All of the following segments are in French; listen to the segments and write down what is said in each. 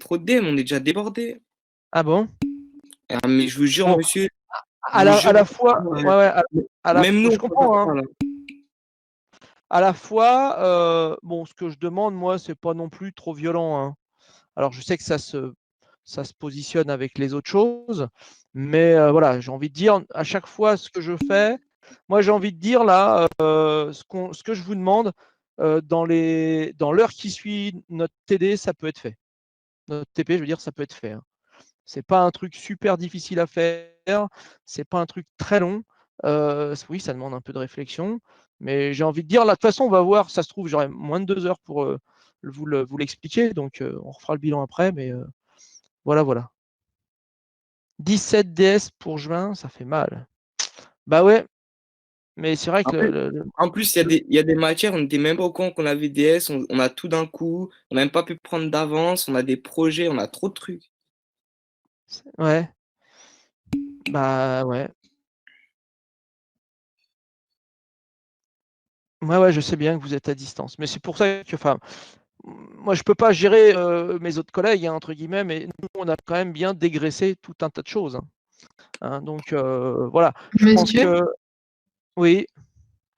trop de DM, on est déjà débordé. Ah bon? Ah, mais je vous jure, Bon, monsieur, je à vous à jure, la fois, ouais, ouais, ouais, même nous, je on peut pas comprends, hein. faire là. À la fois, bon, ce que je demande, moi, c'est pas non plus trop violent, hein. Alors, je sais que ça se positionne avec les autres choses, mais voilà, j'ai envie de dire, à chaque fois, ce que je fais, moi, j'ai envie de dire là, ce que je vous demande, dans l'heure qui suit notre TD, ça peut être fait. Notre TP, je veux dire, ça peut être fait, hein. C'est pas un truc super difficile à faire, c'est pas un truc très long. Oui, ça demande un peu de réflexion, mais j'ai envie de dire, là, de toute façon, on va voir, ça se trouve, j'aurai moins de 2 heures pour vous l'expliquer, donc on refera le bilan après, mais voilà, voilà. 17 DS pour juin, ça fait mal. Bah ouais, mais c'est vrai En que fait, en plus, il y a des matières, on n'était même pas au courant qu'on avait des S, on a tout d'un coup, on n'a même pas pu prendre d'avance, on a des projets, on a trop de trucs. ouais, bah ouais. Ouais, ouais, je sais bien que vous êtes à distance, mais c'est pour ça que, enfin, moi, je peux pas gérer mes autres collègues, hein, entre guillemets, mais nous, on a quand même bien dégraissé tout un tas de choses, hein. Hein, donc voilà, je pense Monsieur, que oui.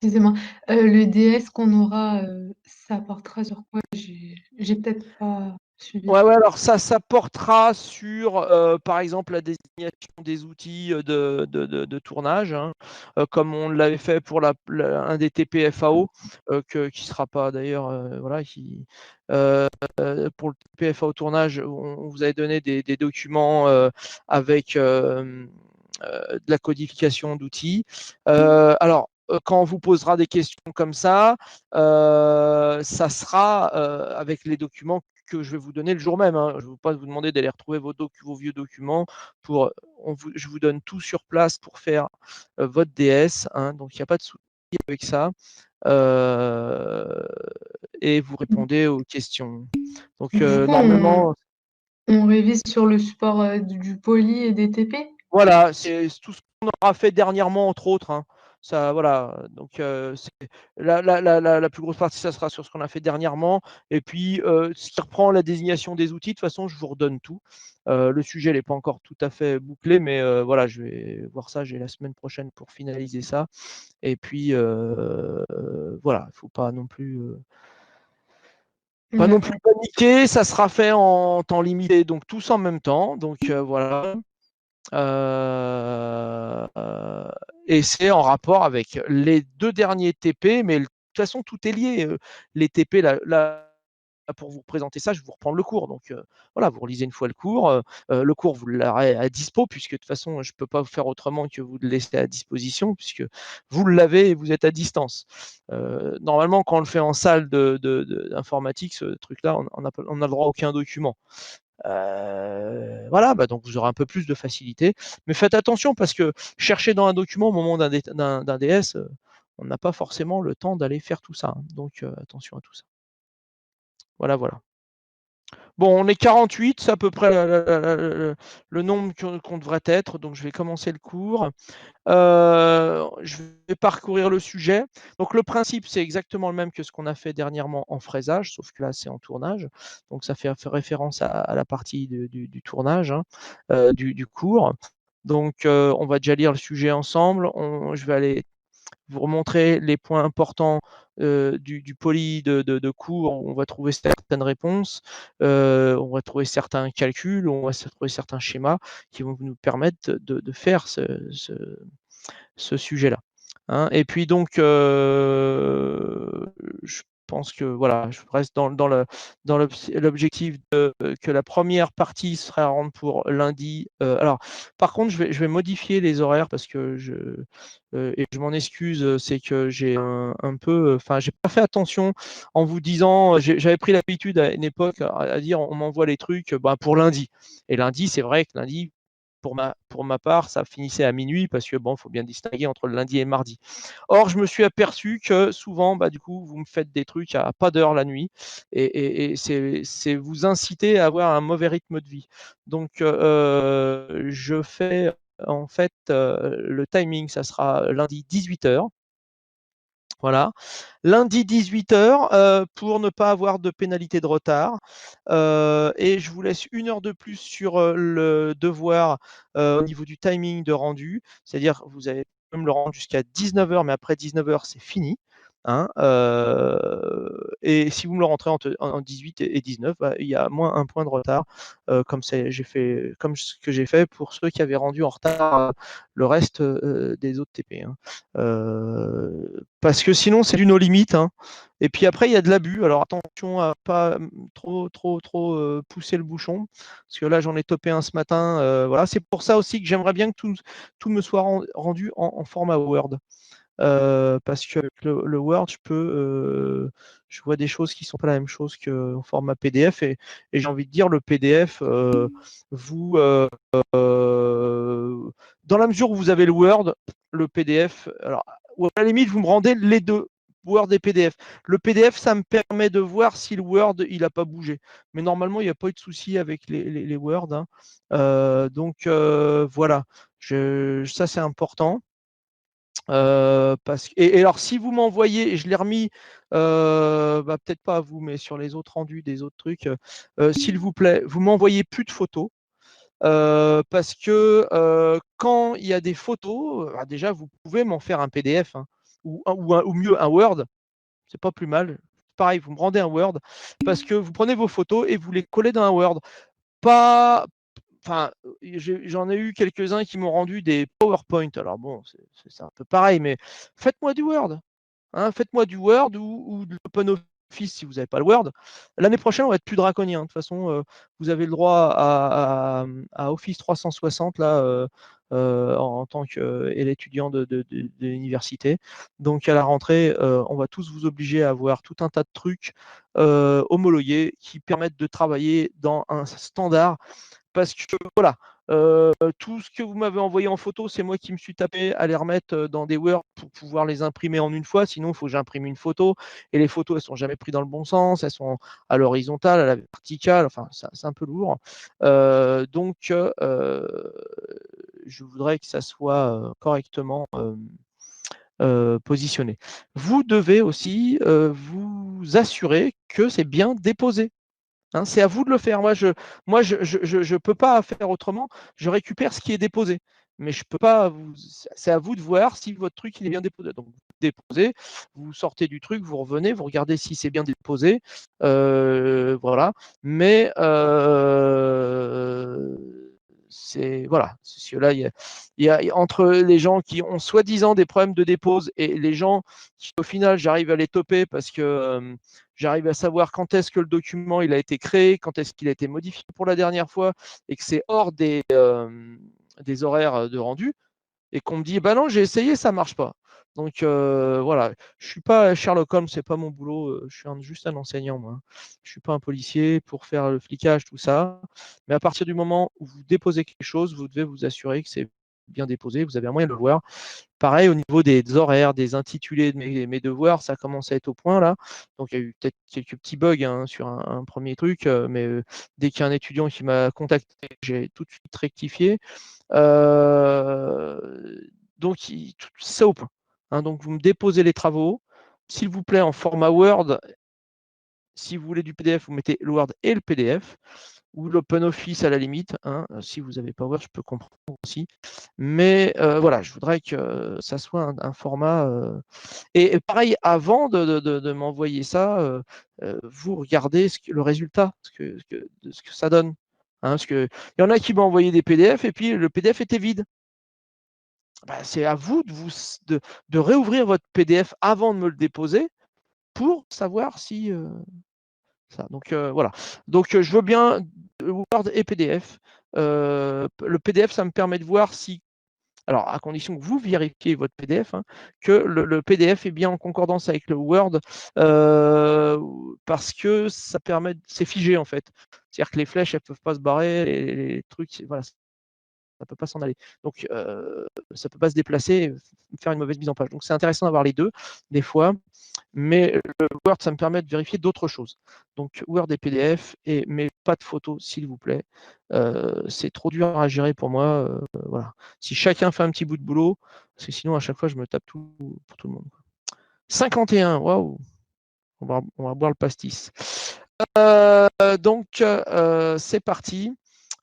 excusez-moi, le DS qu'on aura, ça portera sur quoi? J'ai peut-être pas suivi. Ouais, ouais, alors ça portera sur, par exemple, la désignation des outils de tournage, hein, comme on l'avait fait pour un des TPFAO, qui ne sera pas d'ailleurs, voilà, pour le TPFAO tournage, on vous avait donné des documents avec de la codification d'outils. Alors, quand on vous posera des questions comme ça sera avec les documents que je vais vous donner le jour même, hein. Je ne vais pas vous demander d'aller retrouver vos vieux documents. Je vous donne tout sur place pour faire votre DS, hein, donc il n'y a pas de souci avec ça. Et vous répondez aux questions. Donc Du coup, normalement, on révise sur le support, du poly et des TP? voilà, c'est tout ce qu'on aura fait dernièrement, entre autres, hein. Ça, voilà, donc la plus grosse partie, ça sera sur ce qu'on a fait dernièrement. Et puis, ce qui reprend la désignation des outils, de toute façon, je vous redonne tout. Le sujet n'est pas encore tout à fait bouclé, mais voilà, je vais voir ça. J'ai la semaine prochaine pour finaliser ça. Et puis, voilà, il ne faut pas non plus D'accord. paniquer. Ça sera fait en temps limité, donc tous en même temps. Donc voilà. Et c'est en rapport avec les 2 derniers TP, mais de toute façon, tout est lié. Les TP, là, pour vous présenter ça, je vais vous reprendre le cours. Donc voilà, vous relisez une fois le cours. Le cours, vous l'aurez à dispo, puisque de toute façon, je ne peux pas faire autrement que vous le laisser à disposition, puisque vous l'avez et vous êtes à distance. Normalement, quand on le fait en salle d'informatique, ce truc-là, on n'a le droit à aucun document. Voilà, bah donc vous aurez un peu plus de facilité. Mais faites attention parce que chercher dans un document au moment d'un DS, on n'a pas forcément le temps d'aller faire tout ça, hein. Donc attention à tout ça. Voilà, voilà. Bon, on est 48, c'est à peu près le nombre qu'on devrait être. Donc je vais commencer le cours. Je vais parcourir le sujet. Donc le principe, c'est exactement le même que ce qu'on a fait dernièrement en fraisage, sauf que là, c'est en tournage. Donc ça fait référence à la partie du tournage, hein, du cours. Donc on va déjà lire le sujet ensemble. Je vais aller vous remontrer les points importants du poly de cours. On va trouver certaines réponses, on va trouver certains calculs, on va trouver certains schémas qui vont nous permettre de faire ce sujet-là, hein. Et puis donc, je pense que voilà, je reste dans l'objectif que la première partie serait à rendre pour lundi. Alors, par contre, je vais modifier les horaires parce que et je m'en excuse, c'est que j'ai un peu, enfin, j'ai pas fait attention en vous disant, j'avais pris l'habitude à une époque à dire on m'envoie les trucs pour lundi. Et lundi, c'est vrai que lundi, pour ma part, ça finissait à minuit parce que bon, il faut bien distinguer entre le lundi et le mardi. Or, je me suis aperçu que souvent, du coup, vous me faites des trucs à pas d'heure la nuit et c'est vous inciter à avoir un mauvais rythme de vie. Donc, je fais en fait le timing, ça sera lundi 18h. Voilà. Lundi 18h pour ne pas avoir de pénalité de retard. Et je vous laisse 1 heure de plus sur le devoir au niveau du timing de rendu. C'est-à-dire que vous allez même le rendre jusqu'à 19h, mais après 19h, c'est fini. Hein, et si vous me le rentrez en 18 et 19, bah, il y a moins 1 point de retard, comme ce que j'ai fait pour ceux qui avaient rendu en retard le reste des autres TP. Hein. Parce que sinon, c'est du no limite. Hein. Et puis après, il y a de l'abus. Alors attention à pas trop pousser le bouchon, parce que là, j'en ai topé un ce matin. Voilà, c'est pour ça aussi que j'aimerais bien que tout me soit rendu en format Word. Parce que le Word, je vois des choses qui ne sont pas la même chose qu'en format PDF. Et j'ai envie de dire, le PDF, dans la mesure où vous avez le Word, le PDF, alors, ou à la limite, vous me rendez les deux, Word et PDF. Le PDF, ça me permet de voir si le Word, il n'a pas bougé. Mais normalement, il n'y a pas eu de souci avec les Word. Hein. Donc, voilà. Ça, c'est important. Et alors, si vous m'envoyez, et je l'ai remis, peut-être pas à vous, mais sur les autres rendus des autres trucs, s'il vous plaît, vous m'envoyez plus de photos. Parce que quand il y a des photos, déjà, vous pouvez m'en faire un PDF, hein, ou mieux un Word, c'est pas plus mal. Pareil, vous me rendez un Word, parce que vous prenez vos photos et vous les collez dans un Word. Pas, Enfin, j'en ai eu quelques-uns qui m'ont rendu des PowerPoint. Alors bon, c'est un peu pareil, mais faites-moi du Word. Hein, faites-moi du Word ou de l'OpenOffice si vous n'avez pas le Word. L'année prochaine, on va être plus draconien. De toute façon, vous avez le droit à Office 360 là, en tant qu'étudiant de l'université. Donc à la rentrée, on va tous vous obliger à avoir tout un tas de trucs homologués qui permettent de travailler dans un standard parce que voilà, tout ce que vous m'avez envoyé en photo, c'est moi qui me suis tapé à les remettre dans des Word pour pouvoir les imprimer en une fois. Sinon, il faut que j'imprime une photo. Et les photos, elles sont jamais prises dans le bon sens. Elles sont à l'horizontale, à la verticale. Enfin, c'est un peu lourd. Donc, je voudrais que ça soit correctement positionné. Vous devez aussi vous assurer que c'est bien déposé. Hein, c'est à vous de le faire. Je peux pas faire autrement. Je récupère ce qui est déposé. Mais je peux pas. C'est à vous de voir si votre truc il est bien déposé. Donc, vous déposez, vous sortez du truc, vous revenez, vous regardez si c'est bien déposé. Voilà. Mais c'est voilà. Parce que là, entre les gens qui ont soi-disant des problèmes de dépose et les gens qui, au final, j'arrive à les toper parce que j'arrive à savoir quand est-ce que le document il a été créé, quand est-ce qu'il a été modifié pour la dernière fois et que c'est hors des horaires de rendu et qu'on me dit bah non j'ai essayé ça marche pas. Donc voilà, je suis pas Sherlock Holmes, c'est pas mon boulot, je suis juste un enseignant moi. Je suis pas un policier pour faire le flicage tout ça. Mais à partir du moment où vous déposez quelque chose, vous devez vous assurer que c'est bien déposé, vous avez un moyen de le voir. Pareil, au niveau des horaires, des intitulés de mes devoirs, ça commence à être au point là. Donc, il y a eu peut-être quelques petits bugs hein, sur un premier truc, mais dès qu'il y a un étudiant qui m'a contacté, j'ai tout de suite rectifié. Donc, tout ça au point. Hein, donc, vous me déposez les travaux. S'il vous plaît, en format Word, si vous voulez du PDF, vous mettez le Word et le PDF, ou l'OpenOffice à la limite. Hein, si vous n'avez pas Word, je peux comprendre aussi. Mais voilà, je voudrais que ça soit un format. Et pareil, avant de m'envoyer ça, vous regardez le résultat, ce que ça donne. Hein, parce qu'il y en a qui m'ont envoyé des PDF et puis le PDF était vide. Bah, c'est à vous de réouvrir votre PDF avant de me le déposer pour savoir si ça. Donc voilà. Donc je veux bien Word et PDF. Le PDF, ça me permet de voir si, alors à condition que vous vérifiez votre PDF, hein, que le PDF est bien en concordance avec le Word, parce que ça permet, c'est figé en fait. C'est-à-dire que les flèches, elles ne peuvent pas se barrer, les trucs, voilà, ça ne peut pas s'en aller. Donc, ça ne peut pas se déplacer, faire une mauvaise mise en page. Donc, c'est intéressant d'avoir les deux, des fois. Mais le Word, ça me permet de vérifier d'autres choses. Donc, Word et PDF, mais pas de photos, s'il vous plaît. C'est trop dur à gérer pour moi. Voilà. Si chacun fait un petit bout de boulot, parce que sinon, à chaque fois, je me tape tout pour tout le monde. 51, waouh! On va boire le pastis. Donc, c'est parti.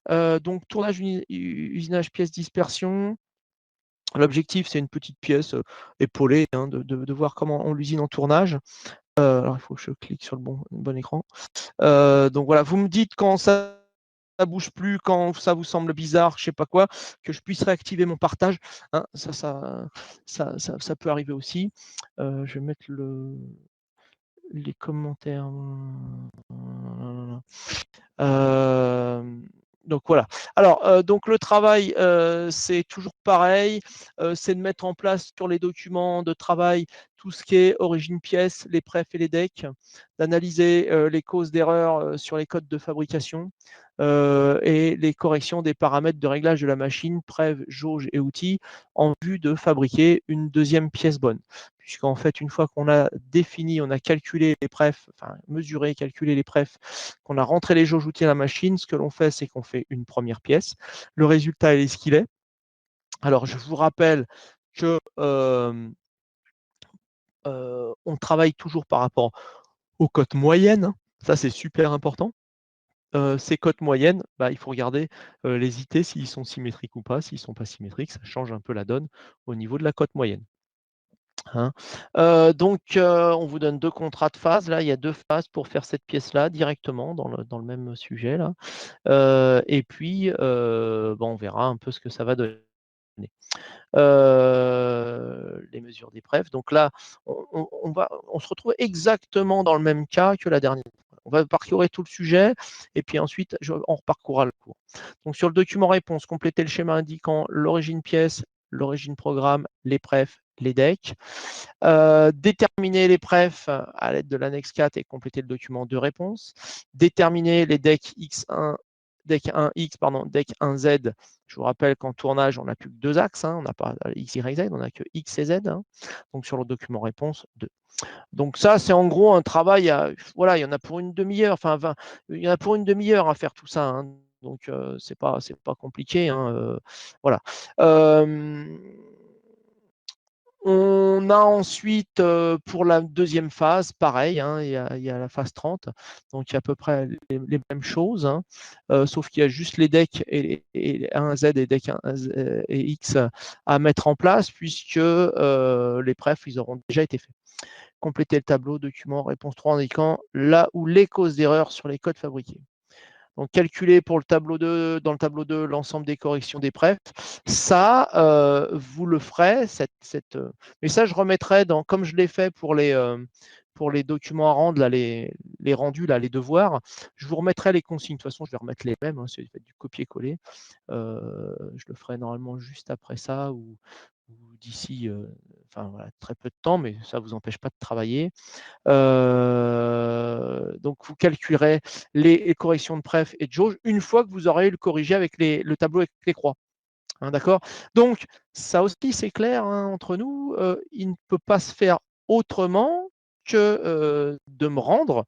Donc, tournage, usinage, pièce, dispersion. L'objectif, c'est une petite pièce épaulée, hein, de voir comment on l'usine en tournage. Alors, il faut que je clique sur le bon écran. Donc voilà, vous me dites quand ça bouge plus, quand ça vous semble bizarre, je sais pas quoi, que je puisse réactiver mon partage. Hein, ça peut arriver aussi. Je vais mettre les commentaires. Euh, donc voilà. Alors, donc le travail, c'est toujours pareil, c'est de mettre en place sur les documents de travail tout ce qui est origine pièce, les prefs et les decks, d'analyser les causes d'erreur sur les codes de fabrication et les corrections des paramètres de réglage de la machine, preuve, jauge et outils en vue de fabriquer une deuxième pièce bonne. Puisqu'en fait, une fois qu'on a défini, on a calculé les prefs, enfin mesuré, calculé les prefs, qu'on a rentré les jauges outils à la machine, ce que l'on fait, c'est qu'on fait une première pièce. Le résultat est ce qu'il est. Alors, je vous rappelle que on travaille toujours par rapport aux cotes moyennes. Ça, c'est super important. Ces cotes moyennes, bah, il faut regarder les IT s'ils sont symétriques ou pas. S'ils ne sont pas symétriques, ça change un peu la donne au niveau de la cote moyenne. Hein. Donc, on vous donne 2 contrats de phase. Là, il y a 2 phases pour faire cette pièce-là directement dans le même sujet. Là. Et puis, on verra un peu ce que ça va donner. Les mesures des prefs. Donc là, on se retrouve exactement dans le même cas que la dernière. On va parcourir tout le sujet et puis ensuite, on reparcourra le cours. Donc sur le document réponse, complétez le schéma indiquant l'origine pièce, l'origine programme, les prefs, les decks. Déterminer les prefs à l'aide de l'annexe 4 et compléter le document de réponse. Déterminer les decks X1, deck 1X, pardon, deck 1Z. Je vous rappelle qu'en tournage, on n'a plus que 2 axes, hein, on n'a pas X, Y, Z, on n'a que X et Z. Hein. Donc sur le document réponse, 2. Donc ça, c'est en gros un travail, voilà, il y en a pour une demi-heure, enfin, il y en a pour une demi-heure à faire tout ça. Hein. Donc c'est pas compliqué. Hein, voilà. On a ensuite, pour la deuxième phase, pareil, hein, il y a la phase 30, donc il y a à peu près les mêmes choses, hein, sauf qu'il y a juste les decks et 1Z et deck 1 et X à mettre en place, puisque les prefs, ils auront déjà été faits. Compléter le tableau, document, réponse 3 indiquant là où les causes d'erreur sur les codes fabriqués. Donc, calculer pour le tableau 2, dans le tableau 2 l'ensemble des corrections des prefs. Ça, vous le ferez. Mais ça, je remettrai comme je l'ai fait pour les documents à rendre, là, les rendus, là, les devoirs. Je vous remettrai les consignes. De toute façon, je vais remettre les mêmes. Hein, c'est du copier-coller. Je le ferai normalement juste après ça ou d'ici voilà, très peu de temps, mais ça ne vous empêche pas de travailler. Donc, vous calculerez les corrections de pref et de jauge une fois que vous aurez le corrigé avec le tableau avec les croix. Hein, d'accord? Donc, ça aussi, c'est clair hein, entre nous. Il ne peut pas se faire autrement que de me rendre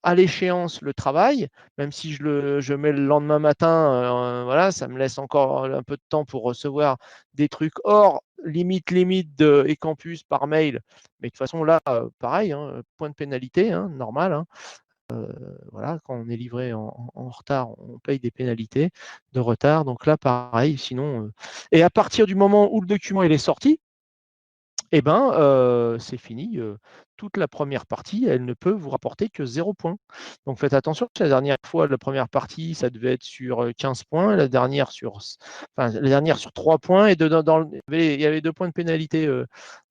à l'échéance le travail, même si je mets le lendemain matin, voilà, ça me laisse encore un peu de temps pour recevoir des trucs hors limite de eCampus par mail. Mais de toute façon, là, pareil, hein, point de pénalité, hein, normal. Hein. Voilà, quand on est livré en retard, on paye des pénalités de retard. Donc là, pareil, sinon. Et à partir du moment où le document il est sorti, eh ben, c'est fini. Toute la première partie, elle ne peut vous rapporter que 0 points. Donc faites attention, la dernière fois, la première partie, ça devait être sur 15 points, la dernière sur 3 points, et il y avait 2 points de pénalité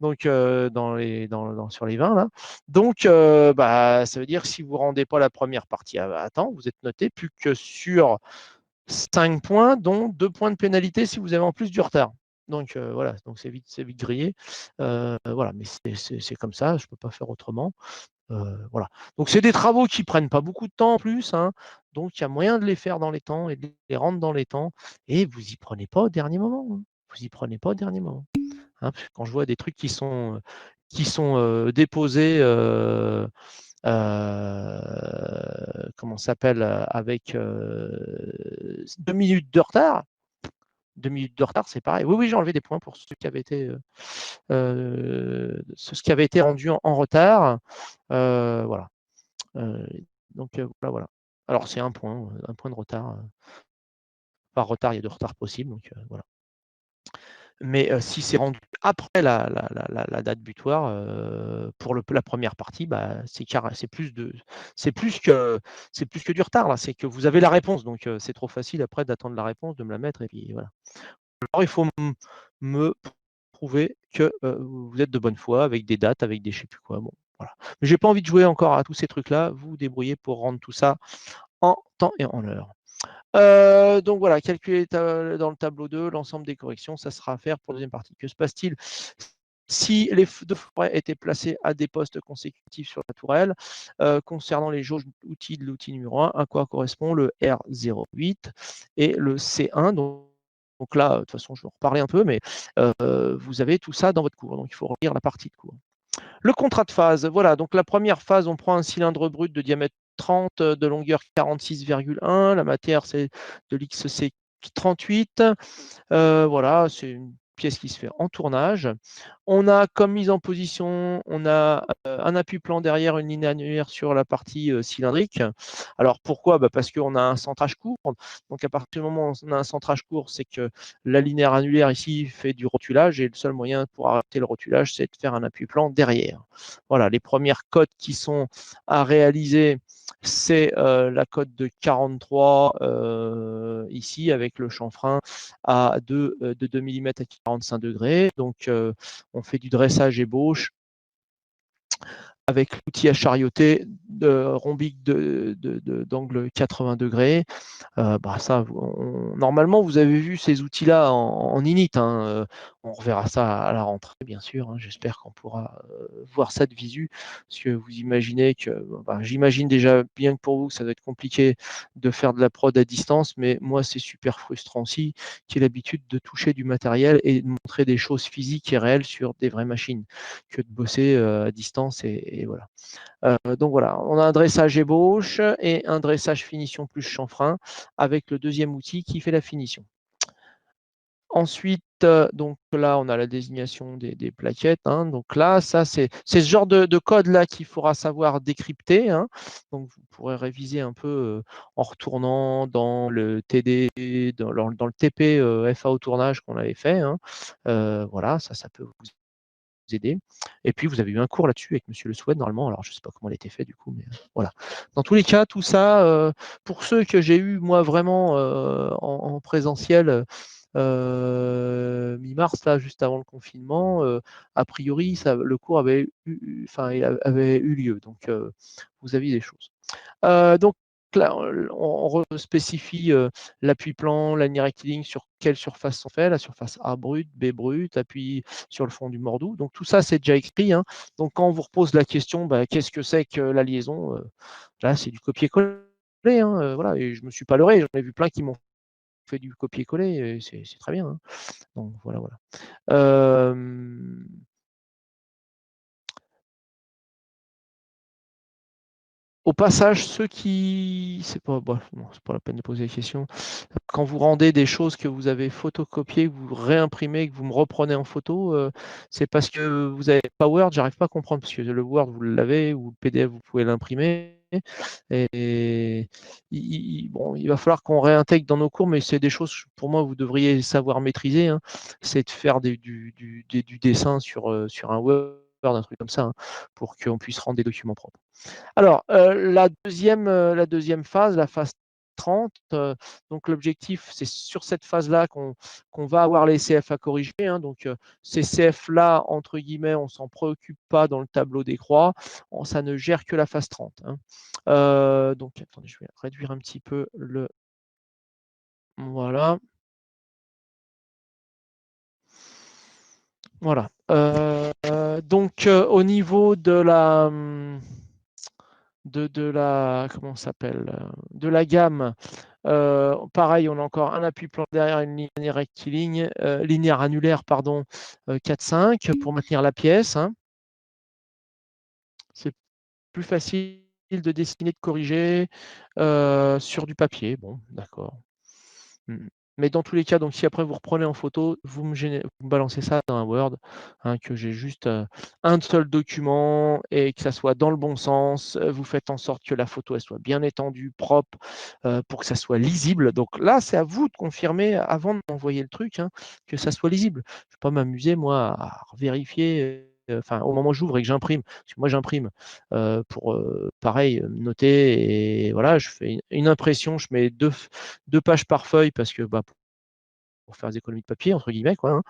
donc, sur les 20. Là. Donc, ça veut dire que si vous ne rendez pas la première partie à temps, vous êtes noté plus que sur 5 points, dont 2 points de pénalité si vous avez en plus du retard. Donc voilà, donc c'est vite grillé. Voilà, mais c'est comme ça, je ne peux pas faire autrement. Voilà. Donc c'est des travaux qui ne prennent pas beaucoup de temps en plus, hein, donc il y a moyen de les faire dans les temps et de les rendre dans les temps. Et vous n'y prenez pas au dernier moment. Hein. Vous n'y prenez pas au dernier moment. Hein, quand je vois des trucs qui sont déposés, comment ça s'appelle, avec 2 minutes de retard. 2 minutes de retard, c'est pareil. Oui, oui, j'ai enlevé des points pour ceux qui avaient été, ce qui avait été rendu en retard. Voilà. Donc voilà, voilà. Alors c'est un point de retard. Par retard, il y a 2 retards possibles, donc voilà. Mais si c'est rendu après la date butoir, pour la première partie, bah, c'est plus que du retard là, c'est que vous avez la réponse, donc c'est trop facile après d'attendre la réponse, de me la mettre et puis voilà. Alors il faut me prouver que, vous êtes de bonne foi avec des dates, avec des je sais plus quoi, bon, voilà. Mais j'ai pas envie de jouer encore à tous ces trucs-là, vous vous débrouillez pour rendre tout ça en temps et en heure. Donc voilà, calculer dans le tableau 2 l'ensemble des corrections, ça sera à faire pour la deuxième partie. Que se passe-t-il si les deux forêts étaient placés à des postes consécutifs sur la tourelle? Concernant les jauges outils de l'outil numéro 1, à quoi correspond le R08 et le C1? Donc là, de toute façon, je vais en reparler un peu, mais vous avez tout ça dans votre cours, donc il faut relire la partie de cours. Le contrat de phase, voilà, donc la première phase, on prend un cylindre brut de diamètre 30, de longueur 46,1. La matière, c'est de l'XC 38. Voilà, c'est une pièce qui se fait en tournage. On a comme mise en position, on a un appui-plan derrière, une ligne annulaire sur la partie cylindrique. Alors pourquoi? Parce qu'on a un centrage court. Donc à partir du moment où on a un centrage court, c'est que la linéaire annulaire ici fait du rotulage et le seul moyen pour arrêter le rotulage, c'est de faire un appui-plan derrière. Voilà, les premières cotes qui sont à réaliser, c'est la cote de 43 ici avec le chanfrein de 2 mm à 45 degrés. Donc on fait du dressage ébauche avec l'outil à charioter de rhombique d'angle 80 degrés. Ça, normalement, vous avez vu ces outils-là en init. On reverra ça à la rentrée, bien sûr. J'espère qu'on pourra voir ça de visu, parce que vous imaginez que, j'imagine déjà bien que pour vous, ça doit être compliqué de faire de la prod à distance, mais moi, c'est super frustrant aussi, qui ai l'habitude de toucher du matériel et de montrer des choses physiques et réelles sur des vraies machines, que de bosser à distance et voilà. Donc voilà, on a un dressage ébauche et un dressage finition plus chanfrein avec le deuxième outil qui fait la finition. Ensuite, donc là, on a la désignation des plaquettes. Donc là, ça, c'est ce genre de code-là qu'il faudra savoir décrypter. Donc vous pourrez réviser un peu en retournant dans le TD, dans le TP FA au tournage qu'on avait fait. Voilà, ça peut vous aider. Et puis, vous avez eu un cours là-dessus avec Monsieur Le Souhaite, normalement. Alors, je ne sais pas comment il a été fait, du coup, mais voilà. Dans tous les cas, tout ça, pour ceux que j'ai eu, moi, vraiment en présentiel, mi-mars, là, juste avant le confinement, a priori, le cours avait eu lieu. Donc, vous aviez des choses. Donc là, on spécifie l'appui-plan, la ligne rectiligne, sur quelle surface on fait, la surface A brute, B brute, appui sur le fond du mordoux. Donc tout ça, c'est déjà écrit. Donc quand on vous repose la question, qu'est-ce que c'est que la liaison? Là, c'est du copier-coller. Voilà, et je ne me suis pas leurré, j'en ai vu plein qui m'ont fait du copier-coller, et c'est très bien. Donc voilà, voilà. Au passage, ceux qui, c'est pas, c'est pas la peine de poser la question. Quand vous rendez des choses que vous avez photocopiées, que vous réimprimez, que vous me reprenez en photo, c'est parce que vous n'avez pas Word. J'arrive pas à comprendre, parce que le Word vous l'avez, ou le PDF vous pouvez l'imprimer. Et il va falloir qu'on réintègre dans nos cours, mais c'est des choses pour moi vous devriez savoir maîtriser. C'est de faire du dessin sur un Word, un truc comme ça, pour qu'on puisse rendre des documents propres. Alors, la deuxième phase, la phase 30, donc l'objectif, c'est sur cette phase-là qu'on va avoir les CF à corriger. Donc, ces CF-là, entre guillemets, on ne s'en préoccupe pas dans le tableau des croix. Ça ne gère que la phase 30. Donc, attendez, je vais réduire un petit peu le. Voilà. Voilà. Donc, au niveau de la. Comment ça s'appelle, de la gamme. Pareil, on a encore un appui-plan derrière, une ligne rectiligne, linéaire annulaire, pardon, 4-5 pour maintenir la pièce. C'est plus facile de dessiner, de corriger sur du papier. Bon, d'accord. Mais dans tous les cas, donc si après vous reprenez en photo, vous me balancez ça dans un Word, hein, que j'ai juste un seul document et que ça soit dans le bon sens. Vous faites en sorte que la photo elle soit bien étendue, propre, pour que ça soit lisible. Donc là, c'est à vous de confirmer avant de m'envoyer le truc, hein, que ça soit lisible. Je ne vais pas m'amuser, moi, à vérifier. Enfin, au moment où j'ouvre et que j'imprime, parce que moi j'imprime pour pareil noter et voilà, je fais une impression, je mets deux pages par feuille parce que pour faire des économies de papier entre guillemets quoi, hein,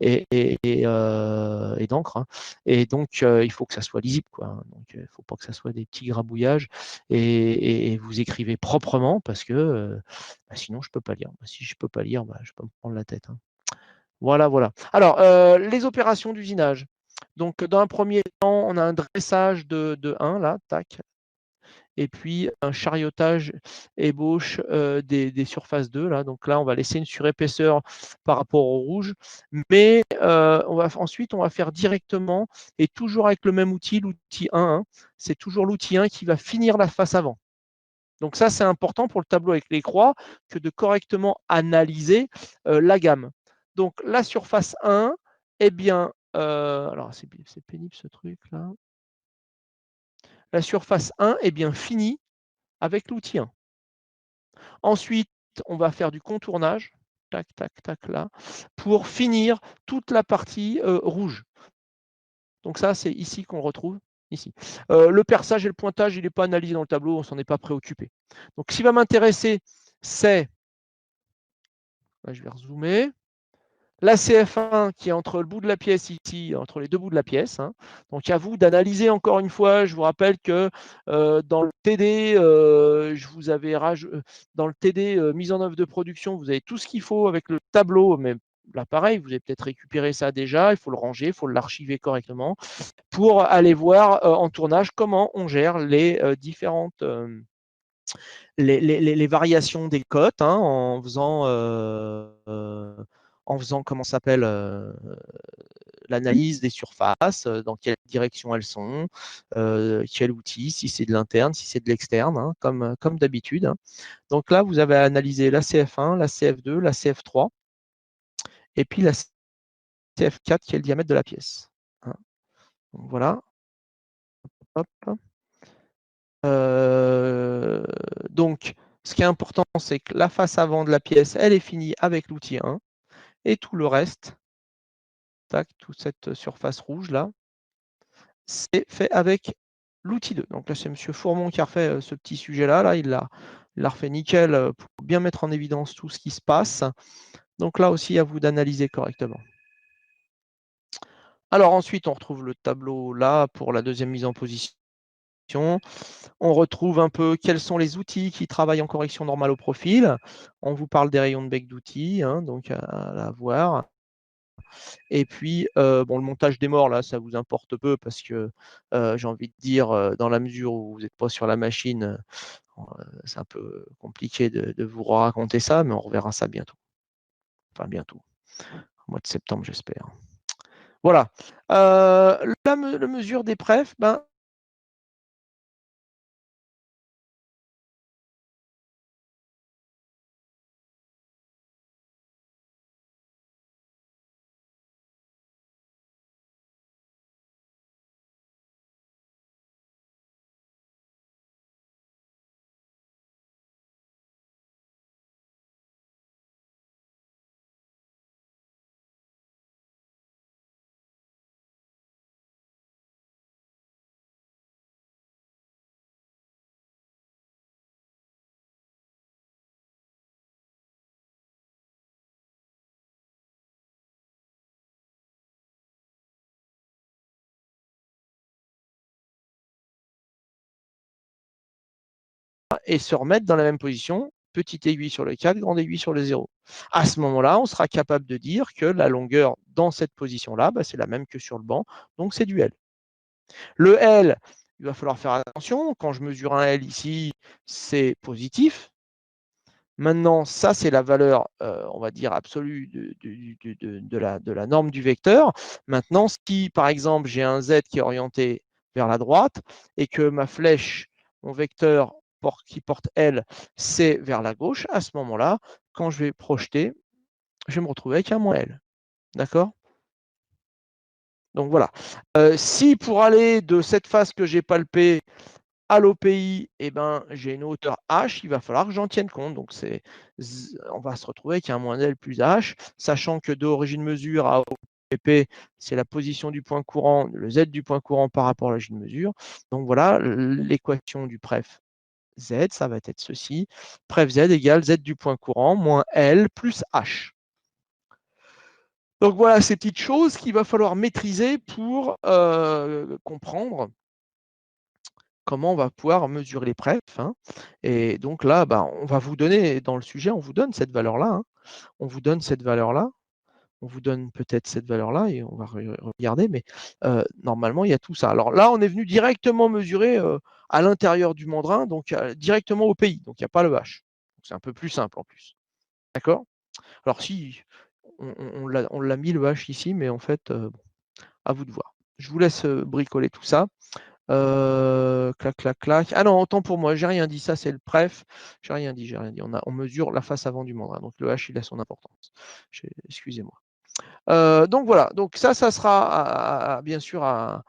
et d'encre, hein. Et donc il faut que ça soit lisible quoi, hein. Donc il ne faut pas que ça soit des petits grabouillages et vous écrivez proprement parce que sinon je peux pas lire. Si je peux pas lire, je peux me prendre la tête, hein. Voilà, voilà. Alors les opérations d'usinage. Donc dans un premier temps, on a un dressage de 1 là, tac, et puis un chariotage ébauche des surfaces 2 là. Donc là, on va laisser une surépaisseur par rapport au rouge, mais ensuite on va faire directement et toujours avec le même outil, l'outil 1, hein. C'est toujours l'outil 1 qui va finir la face avant. Donc ça, c'est important pour le tableau avec les croix que de correctement analyser la gamme. Donc la surface 1, eh bien, alors c'est pénible ce truc là. La surface 1 est bien finie avec l'outil 1. Ensuite, on va faire du contournage, tac, tac, tac, là, pour finir toute la partie rouge. Donc ça, c'est ici qu'on le retrouve, ici. Le perçage et le pointage, il n'est pas analysé dans le tableau, on ne s'en est pas préoccupé. Donc ce qui va m'intéresser, c'est, là, je vais rezoomer, la CF1 qui est entre le bout de la pièce ici, entre les deux bouts de la pièce, hein. Donc à vous d'analyser encore une fois. Je vous rappelle que dans le TD, dans le TD mise en œuvre de production, vous avez tout ce qu'il faut avec le tableau, mais là pareil, vous avez peut-être récupéré ça déjà, il faut le ranger, il faut l'archiver correctement pour aller voir en tournage comment on gère les différentes les variations des cotes, hein, en faisant comment s'appelle l'analyse des surfaces, dans quelle direction elles sont, quel outil, si c'est de l'interne, si c'est de l'externe, hein, comme d'habitude, hein. Donc là, vous avez analysé la CF1, la CF2, la CF3, et puis la CF4 qui est le diamètre de la pièce, hein. Donc voilà. Hop. Donc, ce qui est important, c'est que la face avant de la pièce, elle est finie avec l'outil 1, et tout le reste, tac, toute cette surface rouge là, c'est fait avec l'outil 2. Donc là, c'est M. Fourmont qui a refait ce petit sujet-là. Là, il l'a refait nickel pour bien mettre en évidence tout ce qui se passe. Donc là aussi, à vous d'analyser correctement. Alors ensuite, on retrouve le tableau là pour la deuxième mise en position. On retrouve un peu quels sont les outils qui travaillent en correction normale au profil. On vous parle des rayons de bec d'outils, hein, donc à voir. Et puis, bon, le montage des morts, là, ça vous importe peu parce que j'ai envie de dire, dans la mesure où vous n'êtes pas sur la machine, c'est un peu compliqué de vous raconter ça, mais on reverra ça bientôt. Enfin, bientôt. Au mois de septembre, j'espère. Voilà. La mesure des prefs, ben, et se remettre dans la même position, petite aiguille sur le 4, grande aiguille sur le 0. À ce moment-là, on sera capable de dire que la longueur dans cette position-là, bah, c'est la même que sur le banc, donc c'est du L. Le L, il va falloir faire attention. Quand je mesure un L ici, c'est positif. Maintenant, ça, c'est la valeur, on va dire, absolue de la norme du vecteur. Maintenant, si, par exemple, j'ai un Z qui est orienté vers la droite et que ma flèche, mon vecteur qui porte L, c'est vers la gauche, à ce moment-là, quand je vais projeter, je vais me retrouver avec un moins L. D'accord? Donc voilà. Si pour aller de cette face que j'ai palpée à l'OPI, eh ben, j'ai une hauteur H, il va falloir que j'en tienne compte. Donc on va se retrouver avec un moins L plus H, sachant que de origine mesure à OPP, c'est la position du point courant, le Z du point courant par rapport à l'origine mesure. Donc voilà, l'équation du pref Z, ça va être ceci. Pref Z égale Z du point courant moins L plus H. Donc voilà ces petites choses qu'il va falloir maîtriser pour comprendre comment on va pouvoir mesurer les prefs. Hein. Et donc là, on va vous donner, dans le sujet, on vous donne cette valeur-là. Hein. On vous donne cette valeur-là. On vous donne peut-être cette valeur-là et on va regarder, mais normalement, il y a tout ça. Alors là, on est venu directement mesurer à l'intérieur du mandrin, donc directement au pays. Donc il n'y a pas le H. C'est un peu plus simple en plus. D'accord? Alors si, on l'a mis le H ici, mais en fait, à vous de voir. Je vous laisse bricoler tout ça. Clac, clac, clac. Ah non, autant pour moi, j'ai rien dit. Ça, c'est le pref. J'ai rien dit, j'ai rien dit. On mesure la face avant du mandrin. Donc le H, il a son importance. Excusez-moi. Donc voilà, donc ça sera bien sûr à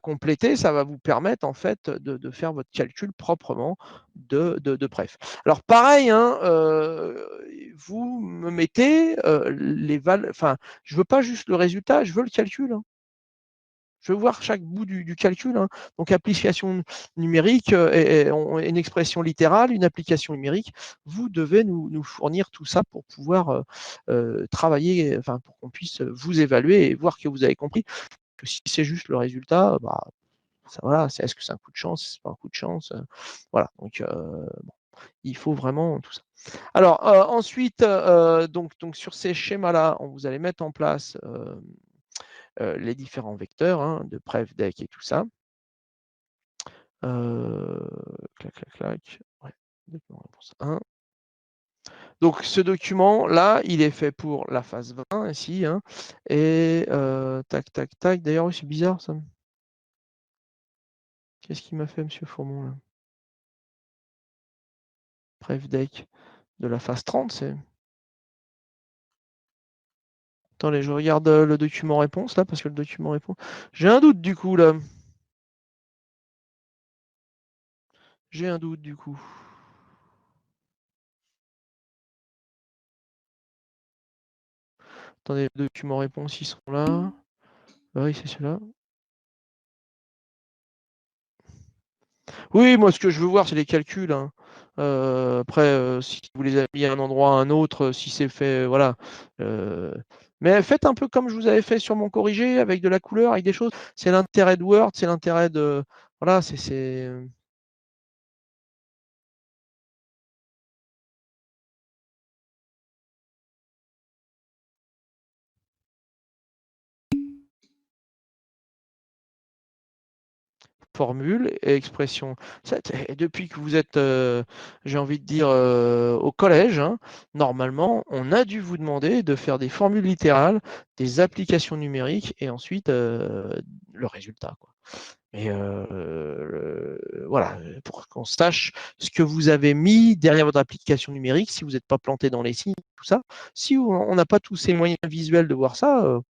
compléter. Ça va vous permettre en fait de faire votre calcul proprement de pref. Alors pareil, hein, vous me mettez les valeurs. Enfin, je veux pas juste le résultat, je veux le calcul. Hein. Je veux voir chaque bout du calcul. Hein. Donc, application numérique, une expression littérale, une application numérique. Vous devez nous fournir tout ça pour pouvoir travailler, enfin, pour qu'on puisse vous évaluer et voir que vous avez compris. Que si c'est juste le résultat, voilà, est-ce que c'est un coup de chance, c'est pas un coup de chance, voilà. Donc, bon, il faut vraiment tout ça. Alors, ensuite, donc sur ces schémas-là, vous allez mettre en place les différents vecteurs hein, de pref, deck et tout ça. Clac, clac, clac. Ouais, réponse 1. Donc ce document-là, il est fait pour la phase 20 ici. Hein, et tac, tac, tac. D'ailleurs, c'est bizarre ça. Qu'est-ce qu'il m'a fait, M. Fourmont là? Pref deck de la phase 30, c'est. Attendez, je regarde le document réponse là, parce que le document réponse. J'ai un doute du coup là. J'ai un doute du coup. Attendez, les documents réponse, ils sont là. Oui, c'est celui-là. Oui, moi, ce que je veux voir, c'est les calculs. Hein. Après, si vous les avez mis à un endroit à un autre, si c'est fait, voilà. Mais faites un peu comme je vous avais fait sur mon corrigé, avec de la couleur, avec des choses. C'est l'intérêt de Word, c'est l'intérêt de. Voilà, c'est. Formule et expression. Depuis que vous êtes, j'ai envie de dire, au collège, hein, normalement, on a dû vous demander de faire des formules littérales, des applications numériques et ensuite le résultat. Quoi. Et voilà, pour qu'on sache ce que vous avez mis derrière votre application numérique, si vous n'êtes pas planté dans les signes, tout ça. Si on n'a pas tous ces moyens visuels de voir ça,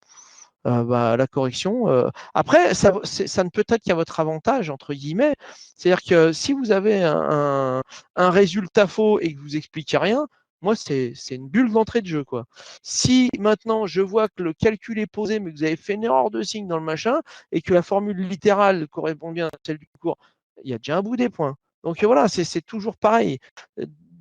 la correction. Après, ça ne peut être qu'à votre avantage, entre guillemets. C'est-à-dire que si vous avez un résultat faux et que vous expliquez rien, moi, c'est une bulle d'entrée de jeu. Quoi. Si maintenant, je vois que le calcul est posé, mais que vous avez fait une erreur de signe dans le machin, et que la formule littérale correspond bien à celle du cours, il y a déjà un bout des points. Donc voilà, c'est toujours pareil.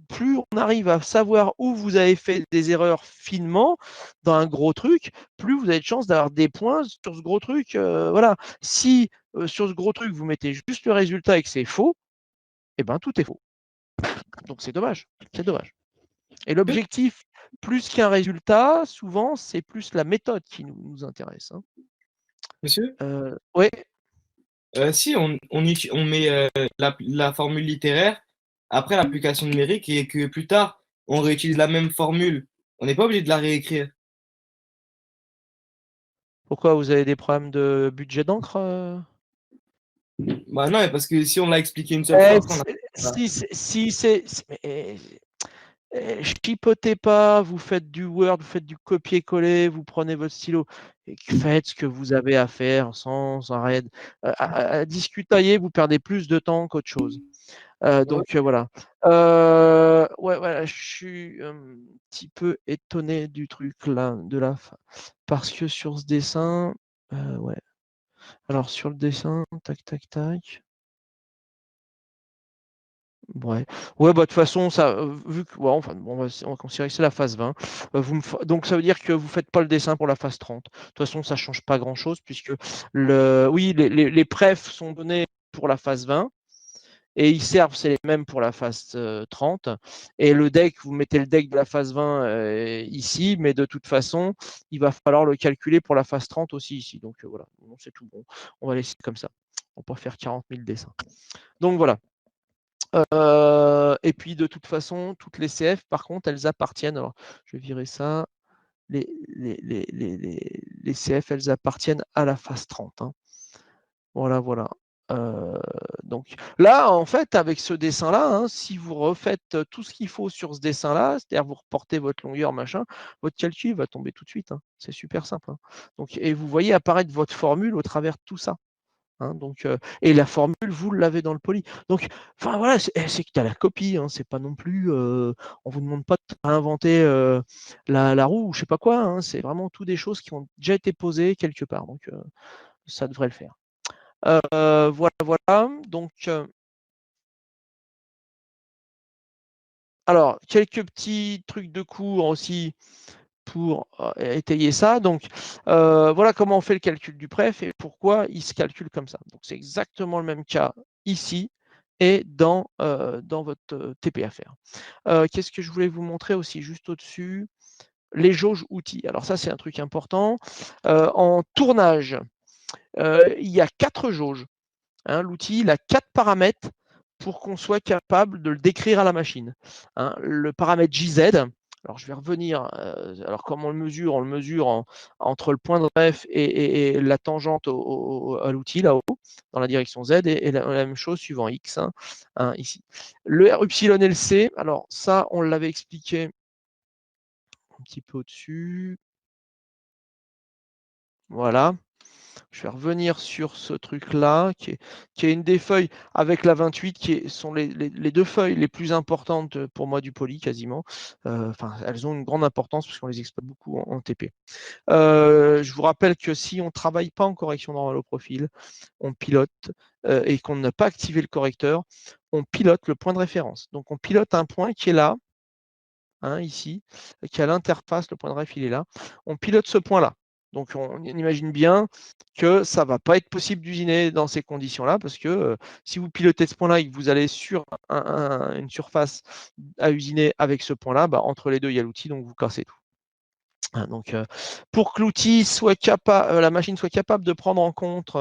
Plus on arrive à savoir où vous avez fait des erreurs finement dans un gros truc, plus vous avez de chances d'avoir des points sur ce gros truc. Voilà. Si sur ce gros truc, vous mettez juste le résultat et que c'est faux, eh ben tout est faux. Donc c'est dommage. C'est dommage. Et l'objectif, plus qu'un résultat, souvent, c'est plus la méthode qui nous intéresse. Hein. Monsieur? Oui. Si on met la formule littéraire après l'application numérique et que plus tard on réutilise la même formule, on n'est pas obligé de la réécrire. Pourquoi vous avez des problèmes de budget d'encre Bah non, mais parce que si on l'a expliqué une seule fois, après on a. Si c'est. chipotez pas, vous faites du Word, vous faites du copier-coller, vous prenez votre stylo et faites ce que vous avez à faire sans arrêt. À discutailler, vous perdez plus de temps qu'autre chose. Donc voilà. Ouais, voilà, je suis un petit peu étonné du truc là, parce que sur ce dessin, ouais. Alors sur le dessin, tac, tac, tac. Ouais, ouais, bah de toute façon, ça, vu que, ouais, enfin, bon, on va considérer que c'est la phase 20. Donc ça veut dire que vous faites pas le dessin pour la phase 30. De toute façon, ça change pas grand-chose puisque oui, les prefs sont donnés pour la phase 20 et ils servent, c'est les mêmes pour la phase 30. Et le deck, vous mettez le deck de la phase 20 ici, mais de toute façon, il va falloir le calculer pour la phase 30 aussi ici. Donc voilà, c'est tout bon. On va laisser comme ça. On va pas faire 40 000 dessins. Donc voilà. Et puis de toute façon, toutes les CF, par contre, elles appartiennent. Alors, je vais virer ça. Les CF, elles appartiennent à la phase 30. Hein. Voilà, voilà. Donc là, en fait, avec ce dessin-là, hein, si vous refaites tout ce qu'il faut sur ce dessin-là, c'est-à-dire vous reportez votre longueur, machin, votre calcul va tomber tout de suite. Hein. C'est super simple. Hein. Donc, et vous voyez apparaître votre formule au travers de tout ça. Hein, donc, et la formule, vous l'avez dans le poly. Donc, enfin voilà, c'est que tu as la copie. Hein, c'est pas non plus, on vous demande pas de réinventer la roue ou je sais pas quoi. Hein, c'est vraiment tout des choses qui ont déjà été posées quelque part. Donc, ça devrait le faire. Voilà, voilà. Donc, alors, quelques petits trucs de cours aussi pour étayer ça. Donc, voilà comment on fait le calcul du pref et pourquoi il se calcule comme ça. Donc, c'est exactement le même cas ici et dans votre TPFR. Qu'est-ce que je voulais vous montrer aussi juste au-dessus? Les jauges outils. Alors ça, c'est un truc important. En tournage, il y a 4 jauges. Hein, l'outil, il a 4 paramètres pour qu'on soit capable de le décrire à la machine. Hein, le paramètre JZ, alors je vais revenir, alors comment on le mesure? On le mesure entre le point de ref et la tangente à l'outil là-haut, dans la direction Z, et la même chose suivant X, hein, ici. Le R, Y et le C, alors ça, on l'avait expliqué un petit peu au-dessus. Voilà. Je vais revenir sur ce truc-là, qui est une des feuilles avec la 28, qui sont les 2 feuilles les plus importantes pour moi du poly, quasiment. Enfin, elles ont une grande importance parce qu'on les exploite beaucoup en TP. Je vous rappelle que si on ne travaille pas en correction normale au profil, on pilote et qu'on n'a pas activé le correcteur, on pilote le point de référence. Donc, on pilote un point qui est là, hein, ici, qui est à l'interface, le point de ref, il est là. On pilote ce point-là. Donc, on imagine bien que ça ne va pas être possible d'usiner dans ces conditions-là, parce que si vous pilotez ce point-là et que vous allez sur une surface à usiner avec ce point-là, bah, entre les deux, il y a l'outil, donc vous cassez tout. Hein, donc, pour que l'outil soit capable, la machine soit capable de prendre en compte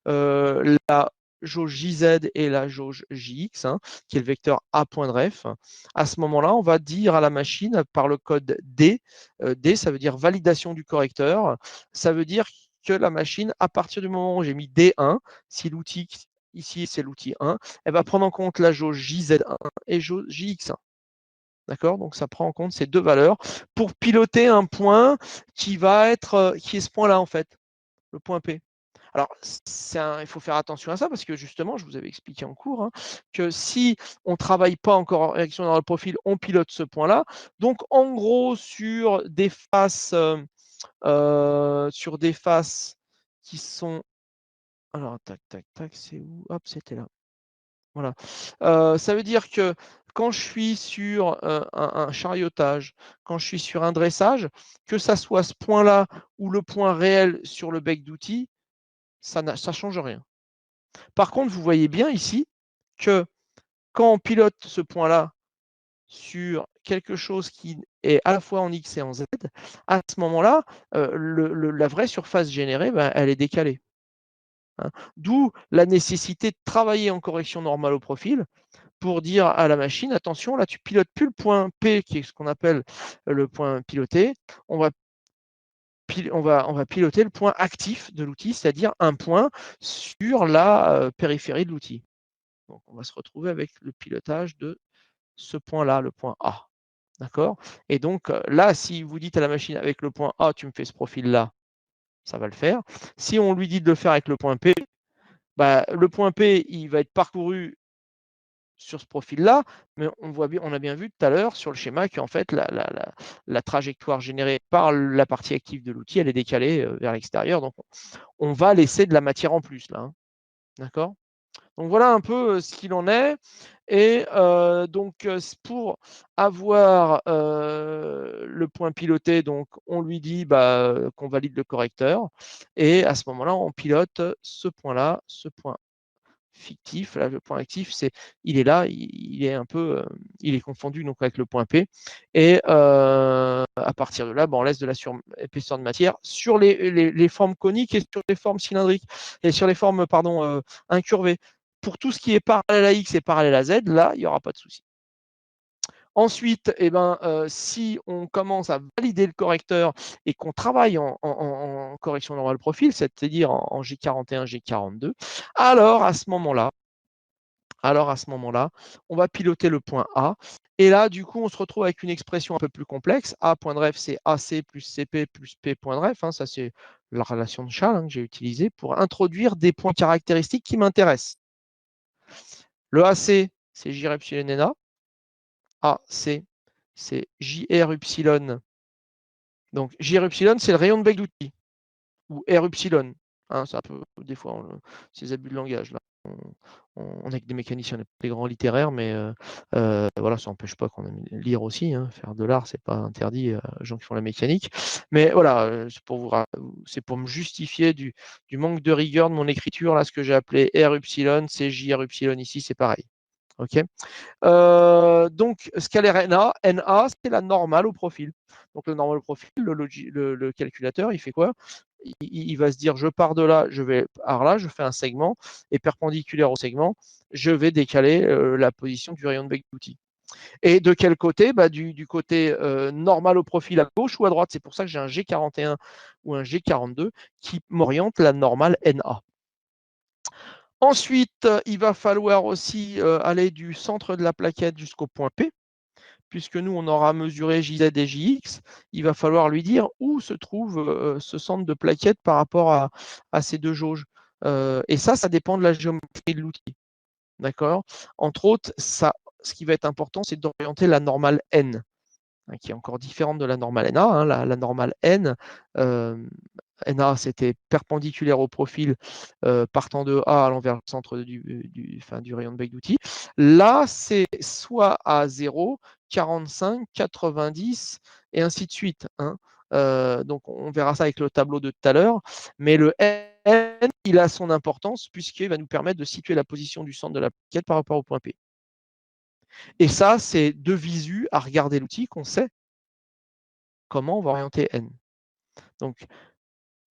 la jauge JZ et la jauge JX, hein, qui est le vecteur A point de ref. À ce moment-là, on va dire à la machine par le code D, D ça veut dire validation du correcteur, ça veut dire que la machine, à partir du moment où j'ai mis D1, si l'outil ici c'est l'outil 1, elle va prendre en compte la jauge JZ1 et jauge JX1. D'accord? Donc ça prend en compte ces 2 valeurs pour piloter un point qui est ce point-là en fait, le point P. Alors, il faut faire attention à ça parce que justement, je vous avais expliqué en cours hein, que si on ne travaille pas encore en réaction dans le profil, on pilote ce point-là. Donc, en gros, sur des faces qui sont. Alors, tac, tac, tac, c'est où? Hop, c'était là. Voilà. Ça veut dire que quand je suis sur un chariotage, quand je suis sur un dressage, que ça soit ce point-là ou le point réel sur le bec d'outil, ça ne change rien. Par contre, vous voyez bien ici que quand on pilote ce point-là sur quelque chose qui est à la fois en X et en Z, à ce moment-là, la vraie surface générée, ben, elle est décalée. Hein. D'où la nécessité de travailler en correction normale au profil pour dire à la machine, attention, là, tu pilotes plus le point P, qui est ce qu'on appelle le point piloté, on va piloter le point actif de l'outil, c'est-à-dire un point sur la périphérie de l'outil. Donc, on va se retrouver avec le pilotage de ce point-là, le point A. D'accord? Et donc, là, si vous dites à la machine avec le point A, tu me fais ce profil-là, ça va le faire. Si on lui dit de le faire avec le point P, bah, le point P, il va être parcouru sur ce profil-là, mais on a bien vu tout à l'heure sur le schéma qu'en fait, la trajectoire générée par la partie active de l'outil, elle est décalée vers l'extérieur. Donc, on va laisser de la matière en plus là. Hein. D'accord? Donc voilà un peu ce qu'il en est. Et donc pour avoir le point piloté, donc on lui dit qu'on valide le correcteur. Et à ce moment-là, on pilote ce point-là, ce point fictif. Là, le point actif, il est là, il est un peu, il est confondu donc avec le point P. Et à partir de là, on laisse de la épaisseur de matière sur les formes coniques et sur les formes cylindriques et sur les formes, pardon, incurvées. Pour tout ce qui est parallèle à X et parallèle à Z, là, il n'y aura pas de souci. Ensuite, si on commence à valider le correcteur et qu'on travaille en correction normale profil, c'est-à-dire en G41, G42, alors à ce moment-là, on va piloter le point A. Et là, du coup, on se retrouve avec une expression un peu plus complexe. A point de ref, c'est AC plus CP plus P point de ref. Hein, ça, c'est la relation de Schall que j'ai utilisée pour introduire des points caractéristiques qui m'intéressent. Le AC, c'est J epsilon NA. AC, c'est JR upsilon. Donc, JR upsilon, c'est le rayon de bec d'outil. Ou R upsilon. Hein, c'est un peu, des fois, ces abus de langage. Là. On est que des mécaniciens, on n'est pas des grands littéraires, mais voilà, ça n'empêche pas qu'on aime lire aussi. Hein. Faire de l'art, c'est pas interdit aux gens qui font la mécanique. Mais voilà, c'est pour me justifier du manque de rigueur de mon écriture. Là, ce que j'ai appelé R upsilon, c'est JR upsilon ici, c'est pareil. OK. Donc, scalaire NA, c'est la normale au profil. Donc, le normal au profil, le calculateur, il fait quoi? Il va se dire, je pars de là, je vais par là, je fais un segment, et perpendiculaire au segment, je vais décaler la position du rayon de bec d'outil. Et de quel côté? Du côté normal au profil à gauche ou à droite. C'est pour ça que j'ai un G41 ou un G42 qui m'oriente la normale NA. Ensuite, il va falloir aussi aller du centre de la plaquette jusqu'au point P, puisque nous, on aura mesuré JZ et JX. Il va falloir lui dire où se trouve ce centre de plaquette par rapport à ces deux jauges. Et ça dépend de la géométrie de l'outil. D'accord? Entre autres, ce qui va être important, c'est d'orienter la normale N, qui est encore différente de la normale NA. Hein. La normale N, NA, c'était perpendiculaire au profil partant de A allant vers le centre du rayon de bec d'outil. Là, c'est soit à 0, 45, 90 et ainsi de suite. Hein. Donc, on verra ça avec le tableau de tout à l'heure. Mais le N, il a son importance puisqu'il va nous permettre de situer la position du centre de la plaquette par rapport au point P. Et ça, c'est de visu à regarder l'outil qu'on sait comment on va orienter N. Donc,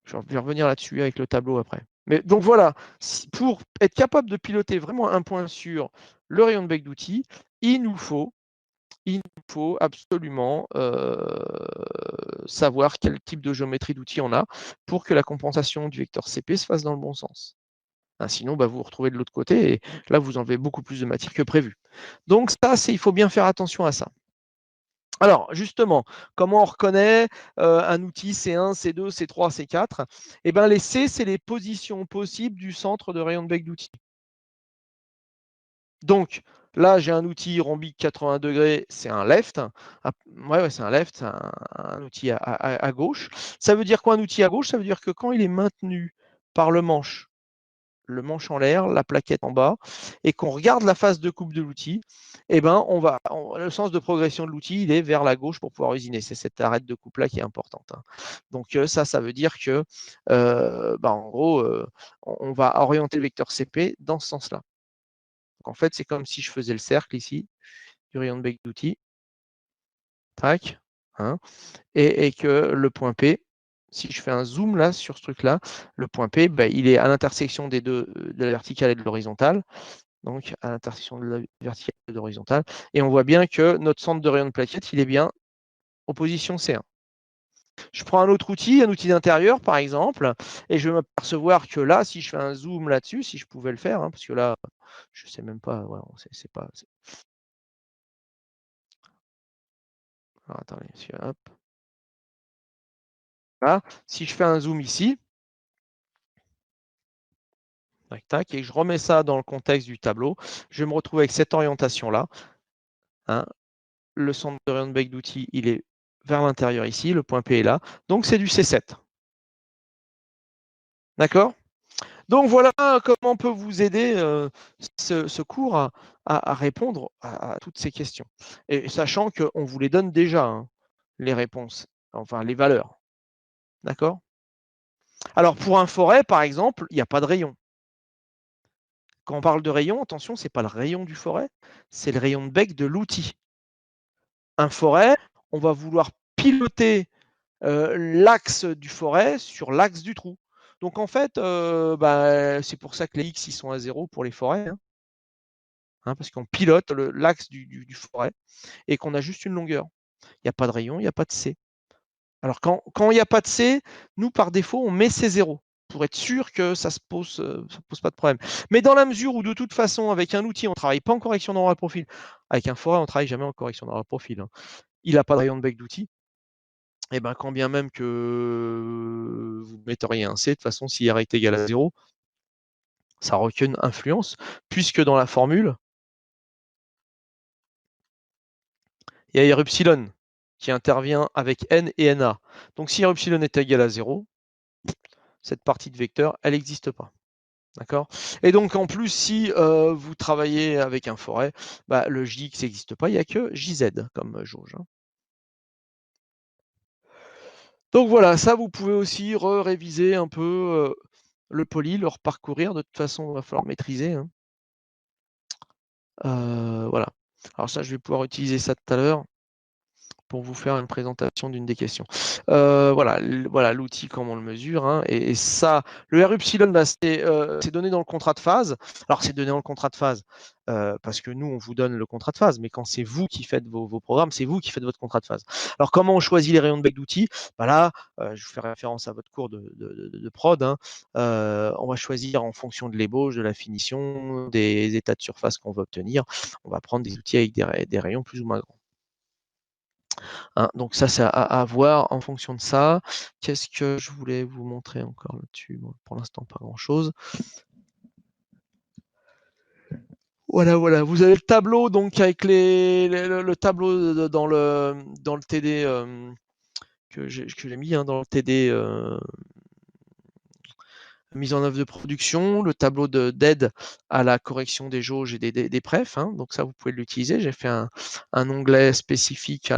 je vais revenir là-dessus avec le tableau après. Mais donc voilà, pour être capable de piloter vraiment un point sur le rayon de bec d'outil, il nous faut absolument savoir quel type de géométrie d'outil on a pour que la compensation du vecteur CP se fasse dans le bon sens. Hein, sinon, vous vous retrouvez de l'autre côté et là, vous enlevez beaucoup plus de matière que prévu. Donc ça, il faut bien faire attention à ça. Alors, justement, comment on reconnaît un outil C1, C2, C3, C4? Eh bien, les C, c'est les positions possibles du centre de rayon de bec d'outil. Donc, là, j'ai un outil rhombique 80 degrés, c'est un left. Ouais, c'est un left, c'est un outil à gauche. Ça veut dire quoi un outil à gauche? Ça veut dire que quand il est maintenu par le manche en l'air, la plaquette en bas, et qu'on regarde la phase de coupe de l'outil, eh ben, le sens de progression de l'outil, il est vers la gauche pour pouvoir usiner. C'est cette arête de coupe-là qui est importante. Hein. Donc ça veut dire que, en gros, on va orienter le vecteur CP dans ce sens-là. Donc en fait, c'est comme si je faisais le cercle ici, du rayon de bec d'outil, tac, hein, et que le point P, si je fais un zoom là sur ce truc-là, le point P, il est à l'intersection des deux, de la verticale et de l'horizontale. Donc à l'intersection de la verticale et de l'horizontale. Et on voit bien que notre centre de rayon de plaquette, il est bien en position C1. Je prends un autre outil, un outil d'intérieur par exemple, et je vais m'apercevoir que là, si je fais un zoom là-dessus, si je pouvais le faire, hein, parce que là, je ne sais même pas, voilà, c'est pas. Alors, attendez, hop. Là, si je fais un zoom ici, tac, tac, et que je remets ça dans le contexte du tableau, je vais me retrouver avec cette orientation-là. Hein. Le centre de Ryan-Beck d'outils, il est vers l'intérieur ici, le point P est là. Donc, c'est du C7. D'accord? Donc, voilà comment on peut vous aider ce cours à répondre à toutes ces questions. Et sachant qu'on vous les donne déjà, hein, les réponses, enfin les valeurs. D'accord? Alors, pour un forêt, par exemple, il n'y a pas de rayon. Quand on parle de rayon, attention, ce n'est pas le rayon du forêt, c'est le rayon de bec de l'outil. Un forêt, on va vouloir piloter l'axe du forêt sur l'axe du trou. Donc en fait, c'est pour ça que les X ils sont à 0 pour les forêts, hein, parce qu'on pilote l'axe du forêt et qu'on a juste une longueur. Il n'y a pas de rayon, il n'y a pas de C. Alors quand il n'y a pas de C, nous par défaut, on met C0 pour être sûr que ça ne pose pas de problème. Mais dans la mesure où de toute façon, avec un outil, on ne travaille pas en correction d'endroit de profil, avec un forêt, on ne travaille jamais en correction d'endroit de profil. Hein. Il n'a pas de rayon de bec d'outil. Et ben, quand bien même que vous metteriez un C, de toute façon, si R est égal à 0, ça n'a aucune influence, puisque dans la formule, il y a R epsilon qui intervient avec N et NA. Donc si R epsilon est égal à 0, cette partie de vecteur, elle n'existe pas. D'accord? Et donc en plus, si vous travaillez avec un forêt, le JX n'existe pas, il n'y a que JZ comme jauge. Hein. Donc voilà, ça vous pouvez aussi réviser un peu le poly, le reparcourir. De toute façon, il va falloir maîtriser. Hein. Voilà. Alors ça, je vais pouvoir utiliser ça tout à l'heure pour vous faire une présentation d'une des questions. Voilà l'outil, comment on le mesure. Hein, et ça, le R epsilon, c'est donné dans le contrat de phase. Alors, c'est donné dans le contrat de phase parce que nous, on vous donne le contrat de phase, mais quand c'est vous qui faites vos programmes, c'est vous qui faites votre contrat de phase. Alors, comment on choisit les rayons de bec d'outils? Là, je vous fais référence à votre cours de prod. Hein, on va choisir en fonction de l'ébauche, de la finition, des états de surface qu'on veut obtenir. On va prendre des outils avec des rayons plus ou moins grands. Hein, donc ça, c'est à voir en fonction de ça. Qu'est-ce que je voulais vous montrer encore là-dessus? Bon, pour l'instant, pas grand-chose. Voilà. Vous avez le tableau, donc avec le tableau dans le TD que j'ai mis dans le TD mise en œuvre de production, le tableau d'aide à la correction des jauges et des prefs. Hein, donc ça, vous pouvez l'utiliser. J'ai fait un onglet spécifique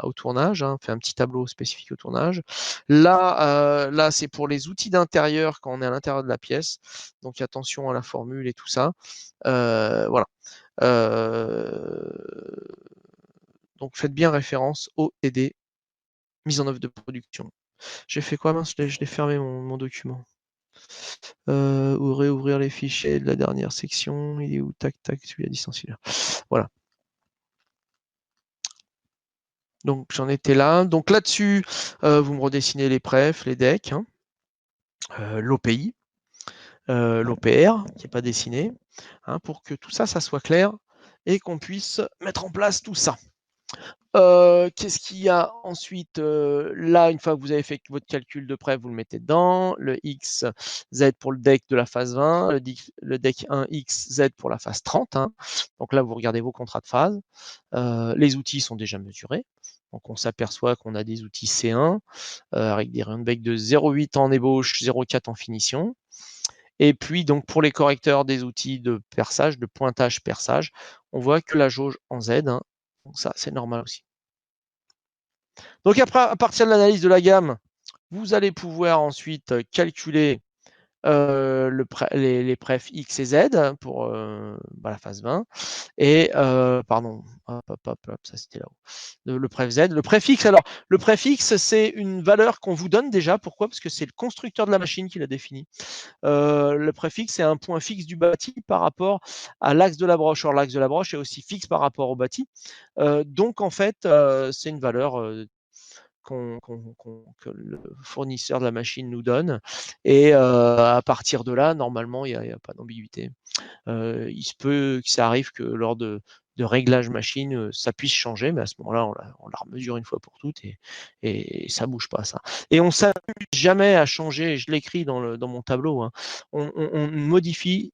au tournage, hein, fait un petit tableau spécifique au tournage. Là c'est pour les outils d'intérieur quand on est à l'intérieur de la pièce. Donc attention à la formule et tout ça. Voilà. Donc faites bien référence au TD mise en œuvre de production. J'ai fait quoi, mince, je l'ai fermé mon document. Réouvrir les fichiers de la dernière section. Il est où? Tac, celui à distance. Voilà. Donc j'en étais là. Donc là-dessus, vous me redessinez les prefs, les decks, hein, l'OPI, l'OPR qui n'est pas dessiné, hein, pour que tout ça, ça soit clair et qu'on puisse mettre en place tout ça. Qu'est-ce qu'il y a ensuite? Là, une fois que vous avez fait votre calcul de pref, vous le mettez dedans. Le X, Z pour le deck de la phase 20, le deck 1 X, Z pour la phase 30. Hein. Donc là, vous regardez vos contrats de phase. Les outils sont déjà mesurés. Donc on s'aperçoit qu'on a des outils C1 avec des rayons de bec de 0,8 en ébauche, 0,4 en finition. Et puis, donc, pour les correcteurs des outils de perçage, de pointage-perçage, on voit que la jauge en Z, hein, donc ça, c'est normal aussi. Donc après, à partir de l'analyse de la gamme, vous allez pouvoir ensuite calculer les prefs X et Z pour la phase 20. Et, pardon, hop, ça c'était là-haut. Le pref Z. Le préfixe, alors, le préfixe, c'est une valeur qu'on vous donne déjà. Pourquoi? Parce que c'est le constructeur de la machine qui l'a défini. Le préfixe, c'est un point fixe du bâti par rapport à l'axe de la broche. Or, l'axe de la broche est aussi fixe par rapport au bâti. Donc, en fait, c'est une valeur que le fournisseur de la machine nous donne. Et à partir de là, normalement, il n'y a pas d'ambiguïté. Il se peut que ça arrive que lors de réglage machine, ça puisse changer, mais à ce moment-là, on la remesure une fois pour toutes et ça bouge pas, ça. Et on s'amuse jamais à changer, je l'écris dans mon tableau, hein, on modifie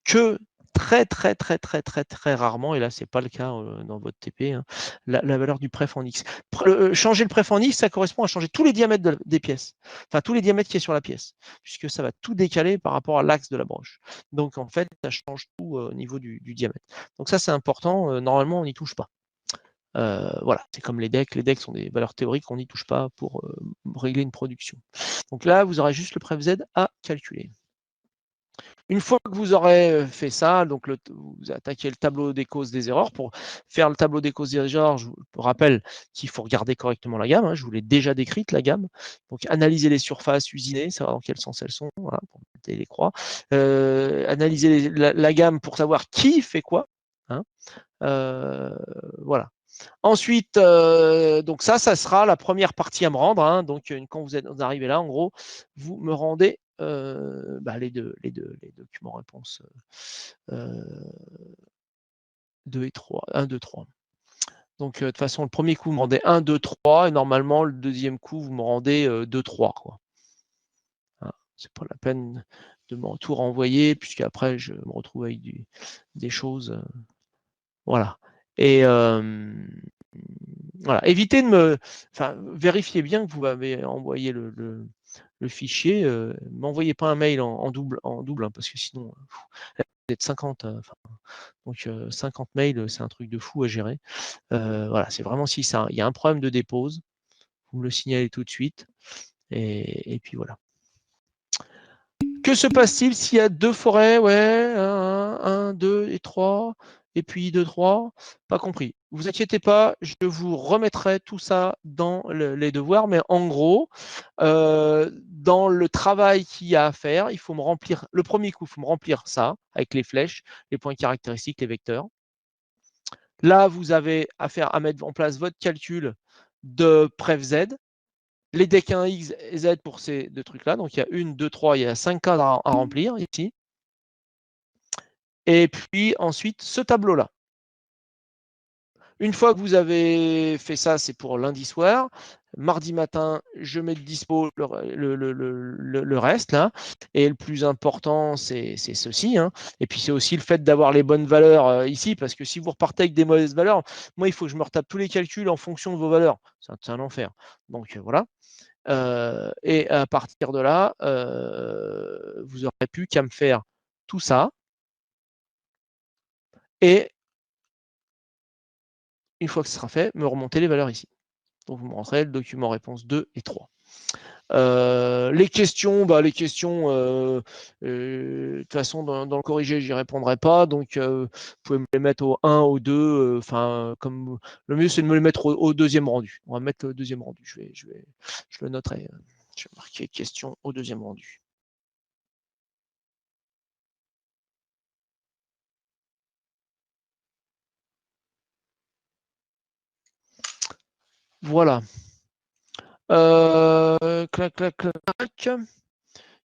que très rarement, et là c'est pas le cas dans votre TP, hein, la valeur du pref en X. Changer le pref en X, ça correspond à changer tous les diamètres des pièces, enfin tous les diamètres qui est sur la pièce, puisque ça va tout décaler par rapport à l'axe de la broche. Donc en fait, ça change tout au niveau du diamètre. Donc ça c'est important, normalement on n'y touche pas. Voilà, c'est comme les decks. Les decks sont des valeurs théoriques, on n'y touche pas pour régler une production. Donc là, vous aurez juste le pref Z à calculer. Une fois que vous aurez fait ça, donc vous attaquez le tableau des causes des erreurs. Pour faire le tableau des causes des erreurs, je vous rappelle qu'il faut regarder correctement la gamme, hein, je vous l'ai déjà décrite, la gamme. Donc analyser les surfaces usinées, savoir dans quel sens elles sont, voilà, pour mettre les croix. Analyser la gamme pour savoir qui fait quoi. Hein, voilà. Ensuite, donc ça sera la première partie à me rendre. Hein, donc quand vous arrivez là, en gros, vous me rendez les documents réponses 2 et 3. 1, 2, 3. Donc de toute façon, le premier coup, vous me rendez 1, 2, 3, et normalement, le deuxième coup, vous me rendez 2, 3. Hein, c'est pas la peine de me tout renvoyer, puisqu'après, je me retrouve avec des choses. Voilà. Et voilà. Évitez de me. Enfin, vérifiez bien que vous m'avez envoyé le fichier. M'envoyez pas un mail en double, hein, parce que sinon, vous êtes 50. Donc 50 mails, c'est un truc de fou à gérer. Voilà, c'est vraiment si ça. Il y a un problème de dépose, vous me le signalez tout de suite. Et puis voilà. Que se passe-t-il s'il y a 2 forêts? Ouais, 1, 2 et 3, et puis 2, 3. Pas compris. Vous inquiétez pas, je vous remettrai tout ça dans les devoirs, mais en gros, dans le travail qu'il y a à faire, il faut me remplir, le premier coup, il faut me remplir ça, avec les flèches, les points caractéristiques, les vecteurs. Là, vous avez à mettre en place votre calcul de pref Z. Les decks 1X et Z pour ces deux trucs-là. Donc, il y a 1, 2, 3, il y a 5 cadres à remplir ici. Et puis, ensuite, ce tableau-là. Une fois que vous avez fait ça, c'est pour lundi soir. Mardi matin, je mets de dispo le reste, là. Et le plus important, c'est ceci. Hein. Et puis, c'est aussi le fait d'avoir les bonnes valeurs ici, parce que si vous repartez avec des mauvaises valeurs, moi, il faut que je me retape tous les calculs en fonction de vos valeurs. C'est un enfer. Donc, voilà. Et à partir de là, vous n'aurez plus qu'à me faire tout ça. Et une fois que ce sera fait, me remonter les valeurs ici. Donc vous me rentrez le document réponse 2 et 3. Les questions, de toute façon, dans le corrigé, j'y répondrai pas. Donc, vous pouvez me les mettre au 1, au 2. Comme le mieux, c'est de me les mettre au deuxième rendu. On va mettre le deuxième rendu. Je le noterai. Je vais marquer question au deuxième rendu. Voilà. Clac, clac, clac.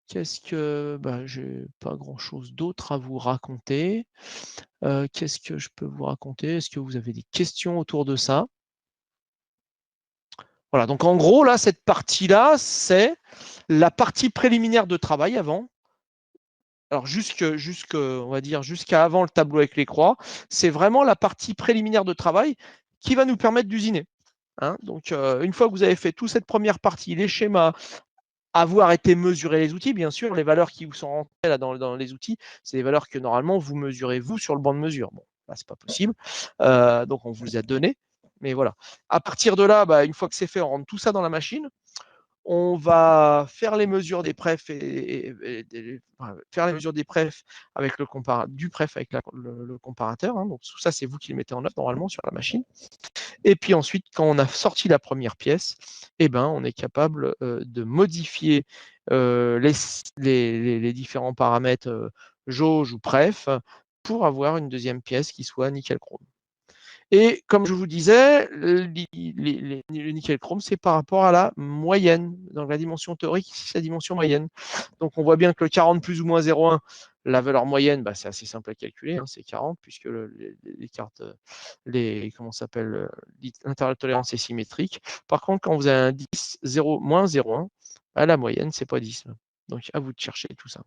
Qu'est-ce que. J'ai pas grand-chose d'autre à vous raconter. Qu'est-ce que je peux vous raconter? Est-ce que vous avez des questions autour de ça? Voilà, donc en gros, là, cette partie-là, c'est la partie préliminaire de travail avant. Alors, on va dire, jusqu'à avant le tableau avec les croix, c'est vraiment la partie préliminaire de travail qui va nous permettre d'usiner. Hein, donc, une fois que vous avez fait toute cette première partie, les schémas, avoir été mesurer les outils, bien sûr, les valeurs qui vous sont rentrées là dans les outils, c'est des valeurs que normalement vous mesurez vous sur le banc de mesure. Bon, là, c'est pas possible. Donc, on vous les a données. Mais voilà. À partir de là, une fois que c'est fait, on rentre tout ça dans la machine. On va faire les mesures des prefs faire les mesures des prefs avec du pref avec le comparateur. Hein. Donc tout ça, c'est vous qui le mettez en œuvre normalement sur la machine. Et puis ensuite, quand on a sorti la première pièce, on est capable de modifier les différents paramètres jauge ou pref pour avoir une deuxième pièce qui soit nickel chrome. Et comme je vous disais, le nickel chrome, c'est par rapport à la moyenne. Dans la dimension théorique, c'est la dimension moyenne. Donc on voit bien que le 40 plus ou moins 0,1, La valeur moyenne, bah, c'est assez simple à calculer, hein, c'est 40 puisque les cartes, comment ça s'appelle, l'intervalle de tolérance est symétrique. Par contre, quand vous avez un 10, 0, moins 0,1, bah, la moyenne, c'est pas 10. Donc, à vous de chercher tout ça.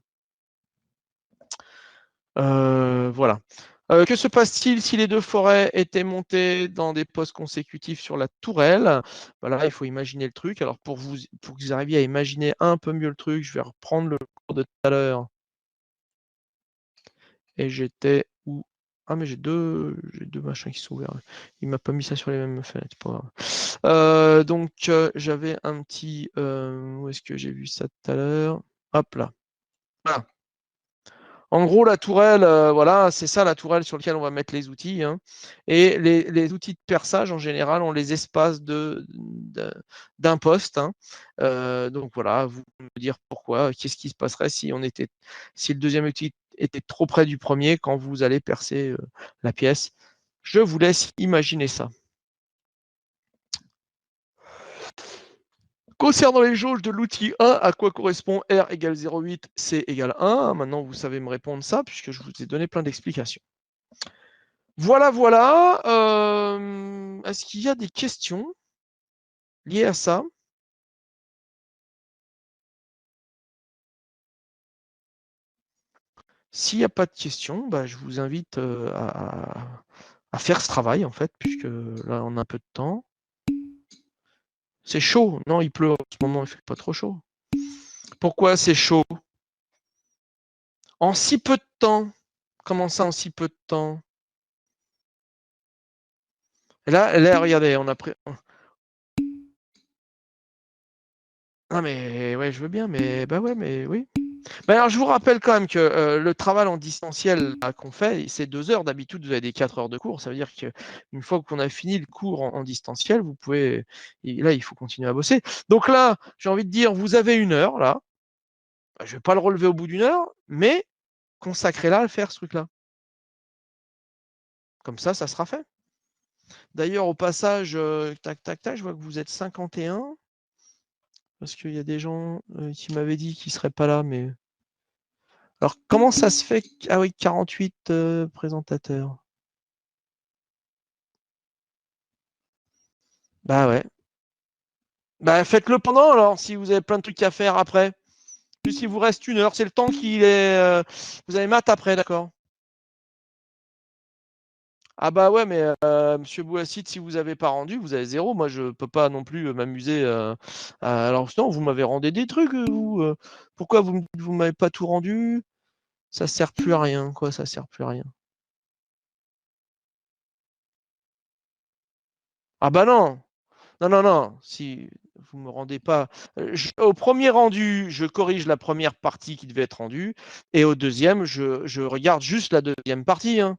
Voilà. Que se passe-t-il si les deux forêts étaient montées dans des postes consécutifs sur la tourelle? Bah là, il faut imaginer le truc. Alors, pour que vous arriviez à imaginer un peu mieux le truc, je vais reprendre le cours de tout à l'heure. Et j'étais où? Ah, mais j'ai deux machins qui sont ouverts. Il m'a pas mis ça sur les mêmes fenêtres, pas grave. Donc, j'avais un petit. Où est-ce que j'ai vu ça tout à l'heure? Hop là. Voilà. En gros, la tourelle, voilà, c'est ça la tourelle sur laquelle on va mettre les outils, hein. Et les outils de perçage, en général, ont les espaces d'un poste, hein. Donc voilà, vous me dire pourquoi, qu'est-ce qui se passerait si le deuxième outil était trop près du premier quand vous allez percer la pièce. Je vous laisse imaginer ça. Concernant les jauges de l'outil 1, à quoi correspond R égale 0,8, C égale 1? Maintenant, vous savez me répondre ça, puisque je vous ai donné plein d'explications. Voilà, voilà. Est-ce qu'il y a des questions liées à ça? S'il n'y a pas de questions, bah, je vous invite à faire ce travail, en fait, puisque là, on a un peu de temps. C'est chaud. Non, il pleut en ce moment, il ne fait pas trop chaud. Pourquoi c'est chaud? En si peu de temps. Comment ça, en si peu de temps? Là, regardez, on a pris. Ah, mais ouais, je veux bien, mais bah ouais, mais oui. Bah alors, je vous rappelle quand même que le travail en distanciel qu'on fait, c'est 2 heures. D'habitude, vous avez des 4 heures de cours. Ça veut dire qu'une fois qu'on a fini le cours en distanciel, vous pouvez. Là, il faut continuer à bosser. Donc là, j'ai envie de dire, vous avez 1 heure là. Bah, je ne vais pas le relever au bout d'1 heure, mais consacrez-la à faire ce truc-là. Comme ça sera fait. D'ailleurs, au passage, tac, tac, tac, je vois que vous êtes 51. Parce qu'il y a des gens qui m'avaient dit qu'ils ne seraient pas là, mais. Alors, comment ça se fait? Ah oui, 48 présentateurs. Bah ouais. Bah faites-le pendant alors, si vous avez plein de trucs à faire après. Plus il vous reste 1 heure, c'est le temps qu'il est. Vous avez maths après, d'accord? Ah bah ouais, mais Monsieur Bouassite, si vous n'avez pas rendu, vous avez 0. Moi, je peux pas non plus m'amuser. Alors non, vous m'avez rendu des trucs, vous. Pourquoi vous m'avez pas tout rendu? Ça sert plus à rien, quoi, ça sert plus à rien. Ah bah non! Non, non, non, si vous me rendez pas. Au premier rendu, je corrige la première partie qui devait être rendue, et au deuxième, je regarde juste la deuxième partie, hein.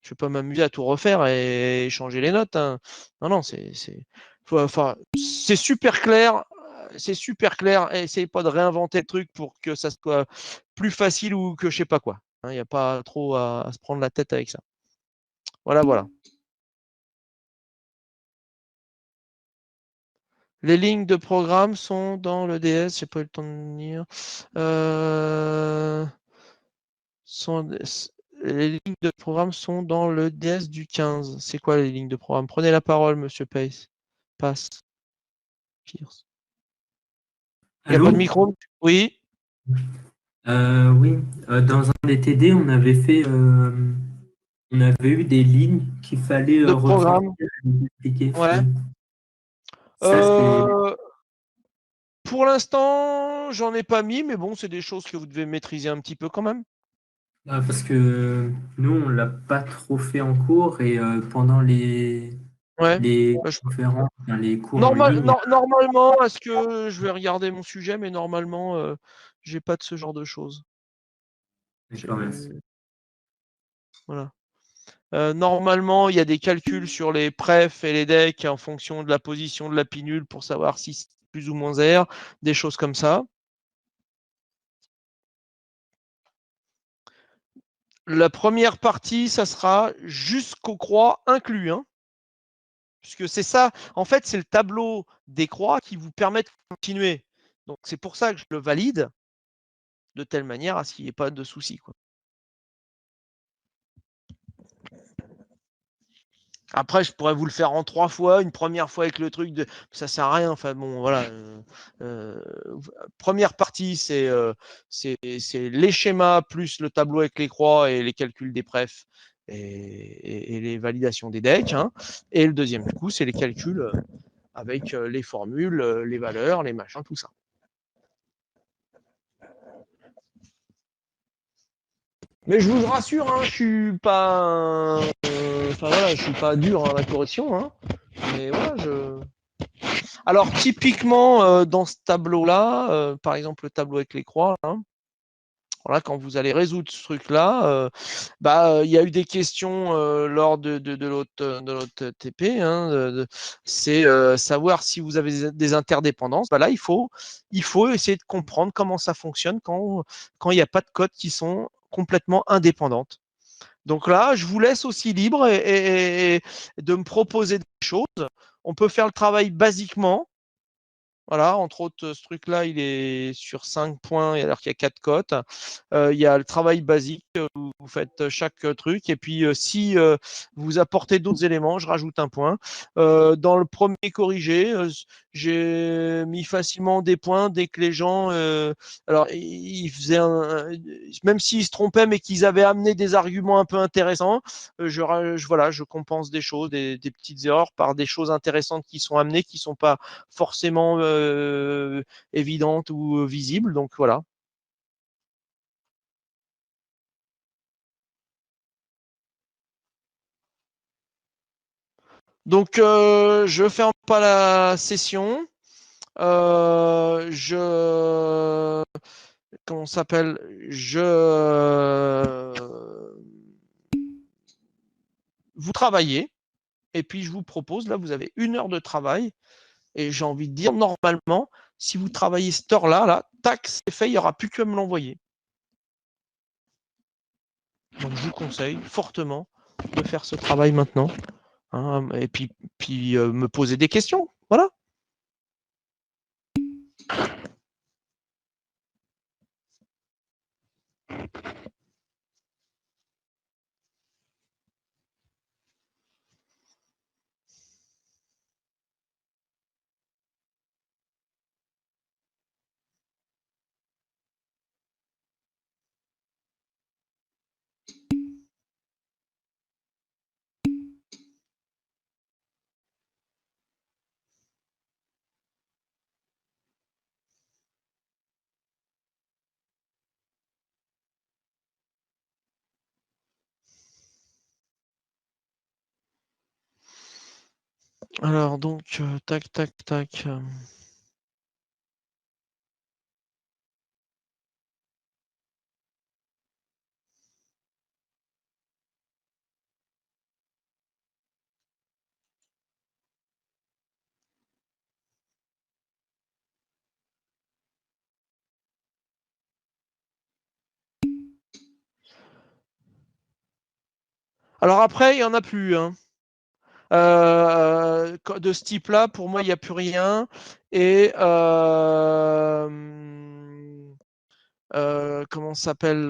Je ne vais pas m'amuser à tout refaire et changer les notes, hein. Non, non, enfin, c'est super clair. C'est super clair. Essayez pas de réinventer le truc pour que ça soit plus facile ou que je sais pas quoi. Il n'y a pas trop à se prendre la tête avec ça. Voilà, voilà. Les lignes de programme sont dans l'EDS, j'ai pas eu le temps de lire. Les lignes de programme sont dans le DS du 15. C'est quoi les lignes de programme? Prenez la parole, monsieur Pace. Passe. Pierce. Il n'y a pas de Allô? micro? Oui. Oui, dans un des TD, on avait eu des lignes qu'il fallait De ressortir programme. et les expliquer. Ouais. Oui. Ça, c'est. Pour l'instant, j'en ai pas mis, mais bon, c'est des choses que vous devez maîtriser un petit peu quand même. Parce que nous, on l'a pas trop fait en cours et pendant Ouais. les Bah, conférences, enfin, les cours en ligne. Normalement, est-ce que je vais regarder mon sujet, mais normalement, j'ai pas de ce genre de choses. D'accord, merci. Voilà. Normalement, il y a des calculs sur les prefs et les decks en fonction de la position de la pinule pour savoir si c'est plus ou moins R, des choses comme ça. La première partie, ça sera jusqu'aux croix inclus, hein, puisque c'est ça. En fait, c'est le tableau des croix qui vous permet de continuer. Donc, c'est pour ça que je le valide. de telle manière à ce qu'il n'y ait pas de soucis, quoi. Après, je pourrais vous le faire en 3 fois. Une première fois avec le truc de ça sert à rien. Enfin bon, voilà. Première partie, c'est les schémas plus le tableau avec les croix et les calculs des prefs et les validations des decks, hein. Et le deuxième coup, c'est les calculs avec les formules, les valeurs, les machins, tout ça. Mais je vous rassure, hein, je suis pas, enfin voilà, je suis pas dur à la correction, hein. Mais voilà, Alors typiquement dans ce tableau-là, par exemple le tableau avec les croix, hein, voilà, quand vous allez résoudre ce truc-là, il y a eu des questions lors de l'autre TP, hein, c'est savoir si vous avez des interdépendances. Là, il faut essayer de comprendre comment ça fonctionne quand il n'y a pas de codes qui sont complètement indépendantes. Donc là, je vous laisse aussi libre et de me proposer des choses. On peut faire le travail basiquement. Voilà, entre autres, ce truc-là, il est sur 5 points alors qu'il y a 4 cotes. Il y a le travail basique, où vous faites chaque truc. Et puis, si vous apportez d'autres éléments, je rajoute un point. Dans le premier corrigé, j'ai mis facilement des points dès que les gens... alors, ils faisaient même s'ils se trompaient, mais qu'ils avaient amené des arguments un peu intéressants, voilà, je compense des choses, des petites erreurs par des choses intéressantes qui sont amenées, qui ne sont pas forcément évidente ou visible. Donc voilà. Donc je ferme pas la session. Comment ça s'appelle? Vous travaillez et puis je vous propose, là vous avez 1 heure de travail et j'ai envie de dire normalement, si vous travaillez cette heure-là, là, tac, c'est fait, il n'y aura plus que me l'envoyer. Donc je vous conseille fortement de faire ce travail maintenant, hein, et puis me poser des questions. Voilà. Alors donc, tac, tac, tac. Alors après, il n'y en a plus, hein. De ce type-là, pour moi, il n'y a plus rien. Et comment ça s'appelle,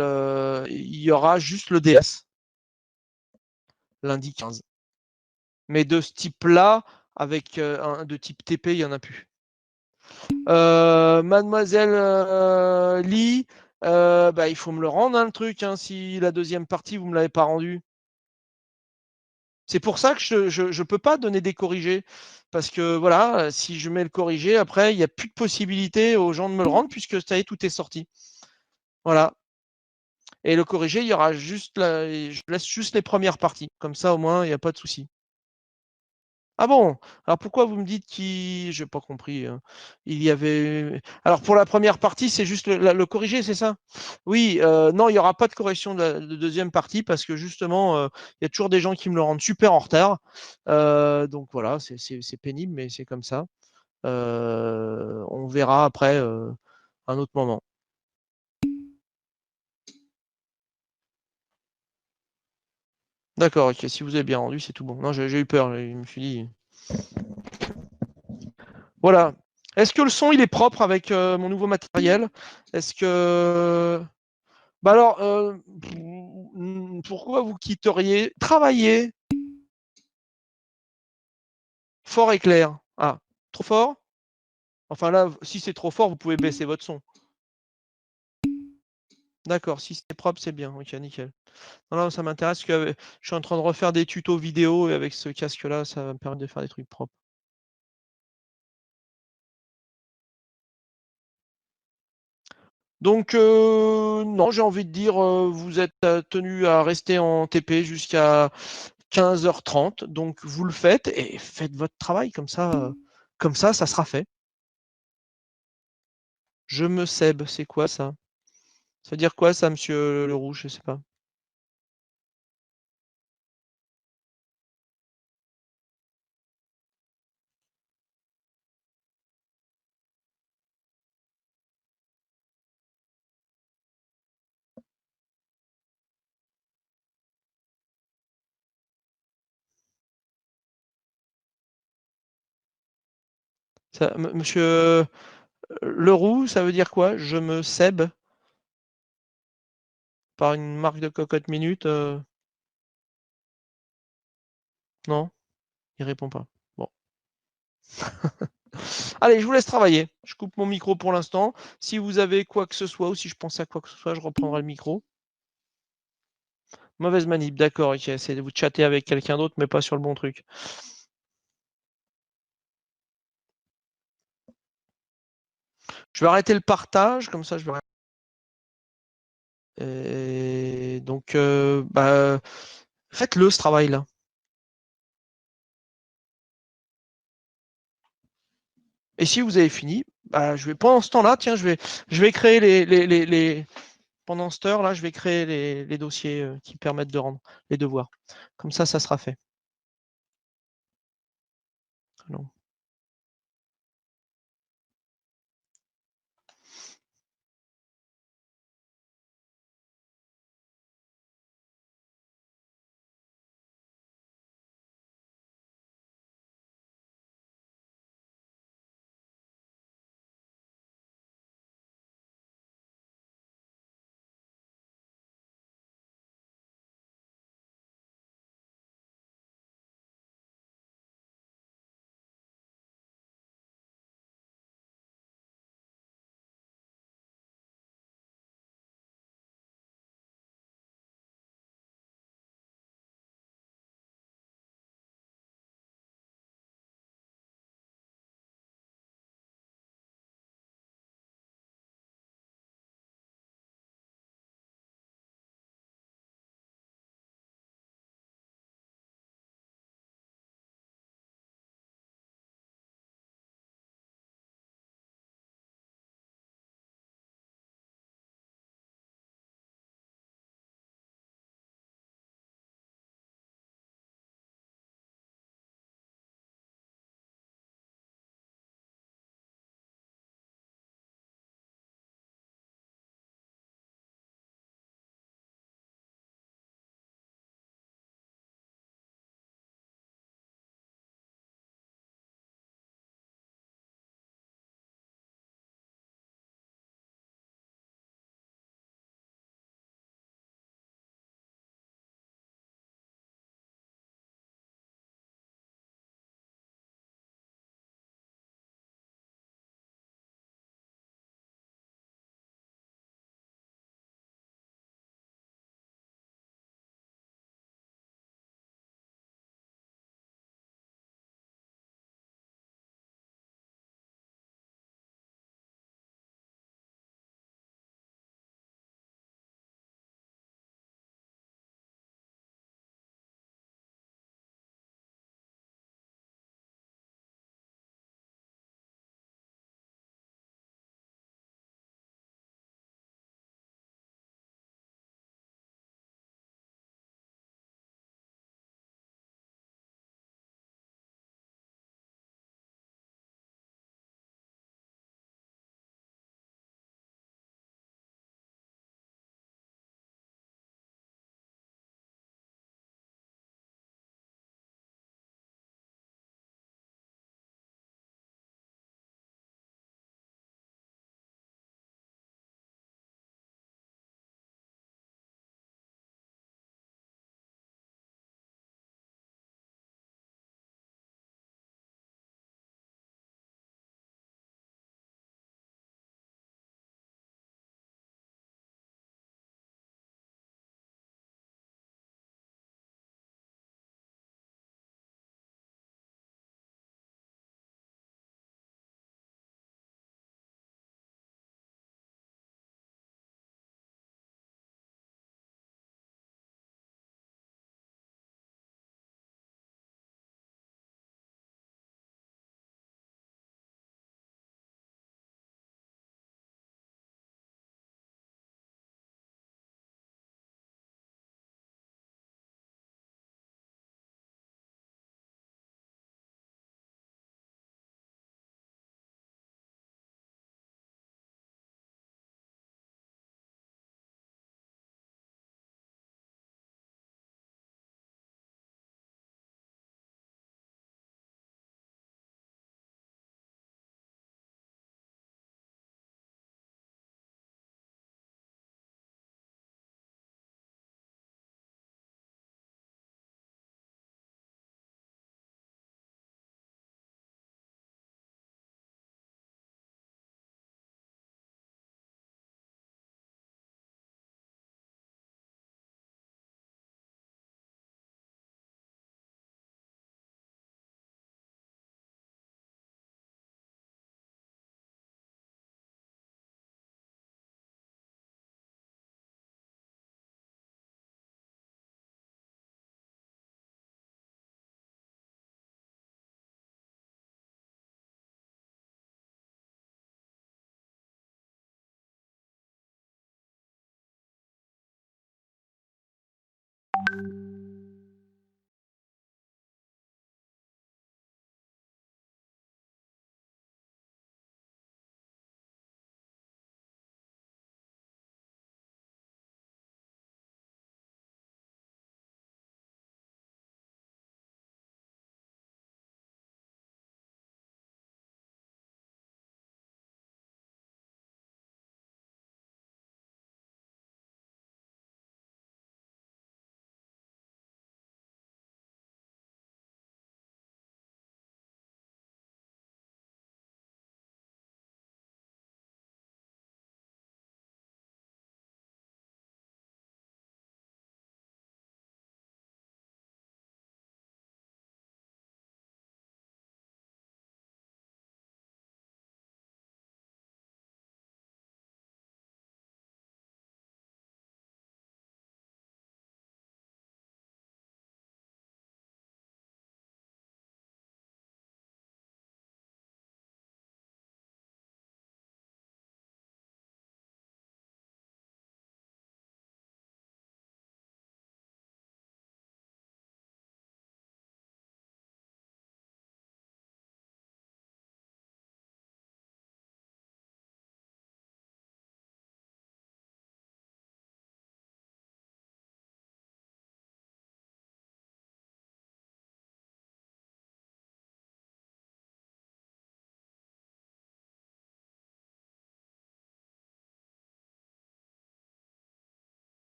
il y aura juste le DS lundi 15. Mais de ce type-là, avec de type TP, il n'y en a plus. Mademoiselle Lee, il faut me le rendre, hein, le truc, hein, si la deuxième partie, vous ne me l'avez pas rendu. C'est pour ça que je ne peux pas donner des corrigés. Parce que voilà, si je mets le corrigé, après, il n'y a plus de possibilité aux gens de me le rendre puisque ça y est, tout est sorti. Voilà. Et le corrigé, il y aura juste je laisse juste les premières parties. Comme ça, au moins, il n'y a pas de souci. Ah bon? Alors pourquoi vous me dites qu'il... J'ai pas compris, hein. Il y avait... Alors pour la première partie, c'est juste le corrigé, c'est ça? Oui, non, il n'y aura pas de correction de deuxième partie parce que justement, il y a toujours des gens qui me le rendent super en retard. Donc voilà, c'est pénible, mais c'est comme ça. On verra après un autre moment. D'accord, ok, si vous avez bien rendu, c'est tout bon. Non, j'ai eu peur, je me suis dit... Voilà. Est-ce que le son il est propre avec mon nouveau matériel? Est-ce que bah alors pourquoi vous quitteriez travailler fort et clair? Ah, trop fort? Enfin là, si c'est trop fort, vous pouvez baisser votre son. D'accord, si c'est propre, c'est bien. Ok, nickel. Non, non, ça m'intéresse que je suis en train de refaire des tutos vidéo et avec ce casque-là, ça va me permettre de faire des trucs propres. Donc, non, j'ai envie de dire, vous êtes tenu à rester en TP jusqu'à 15h30. Donc, vous le faites et faites votre travail. Comme ça sera fait. Je me sèbe, c'est quoi ça? Ça veut dire quoi ça, monsieur le rouge? Je sais pas. Monsieur Leroux, ça veut dire quoi? Je me sèbe par une marque de cocotte minute. Non, il répond pas. Bon. Allez, je vous laisse travailler. Je coupe mon micro pour l'instant. Si vous avez quoi que ce soit ou si je pense à quoi que ce soit, je reprendrai le micro. Mauvaise manip, d'accord. Ok, essayez de vous chatter avec quelqu'un d'autre, mais pas sur le bon truc. Je vais arrêter le partage, comme ça je vais. Et donc, bah, faites-le ce travail-là. Et si vous avez fini, bah, je vais pendant ce temps-là, tiens, je vais créer pendant cette heure-là, je vais créer les dossiers qui permettent de rendre les devoirs. Comme ça sera fait. Alors,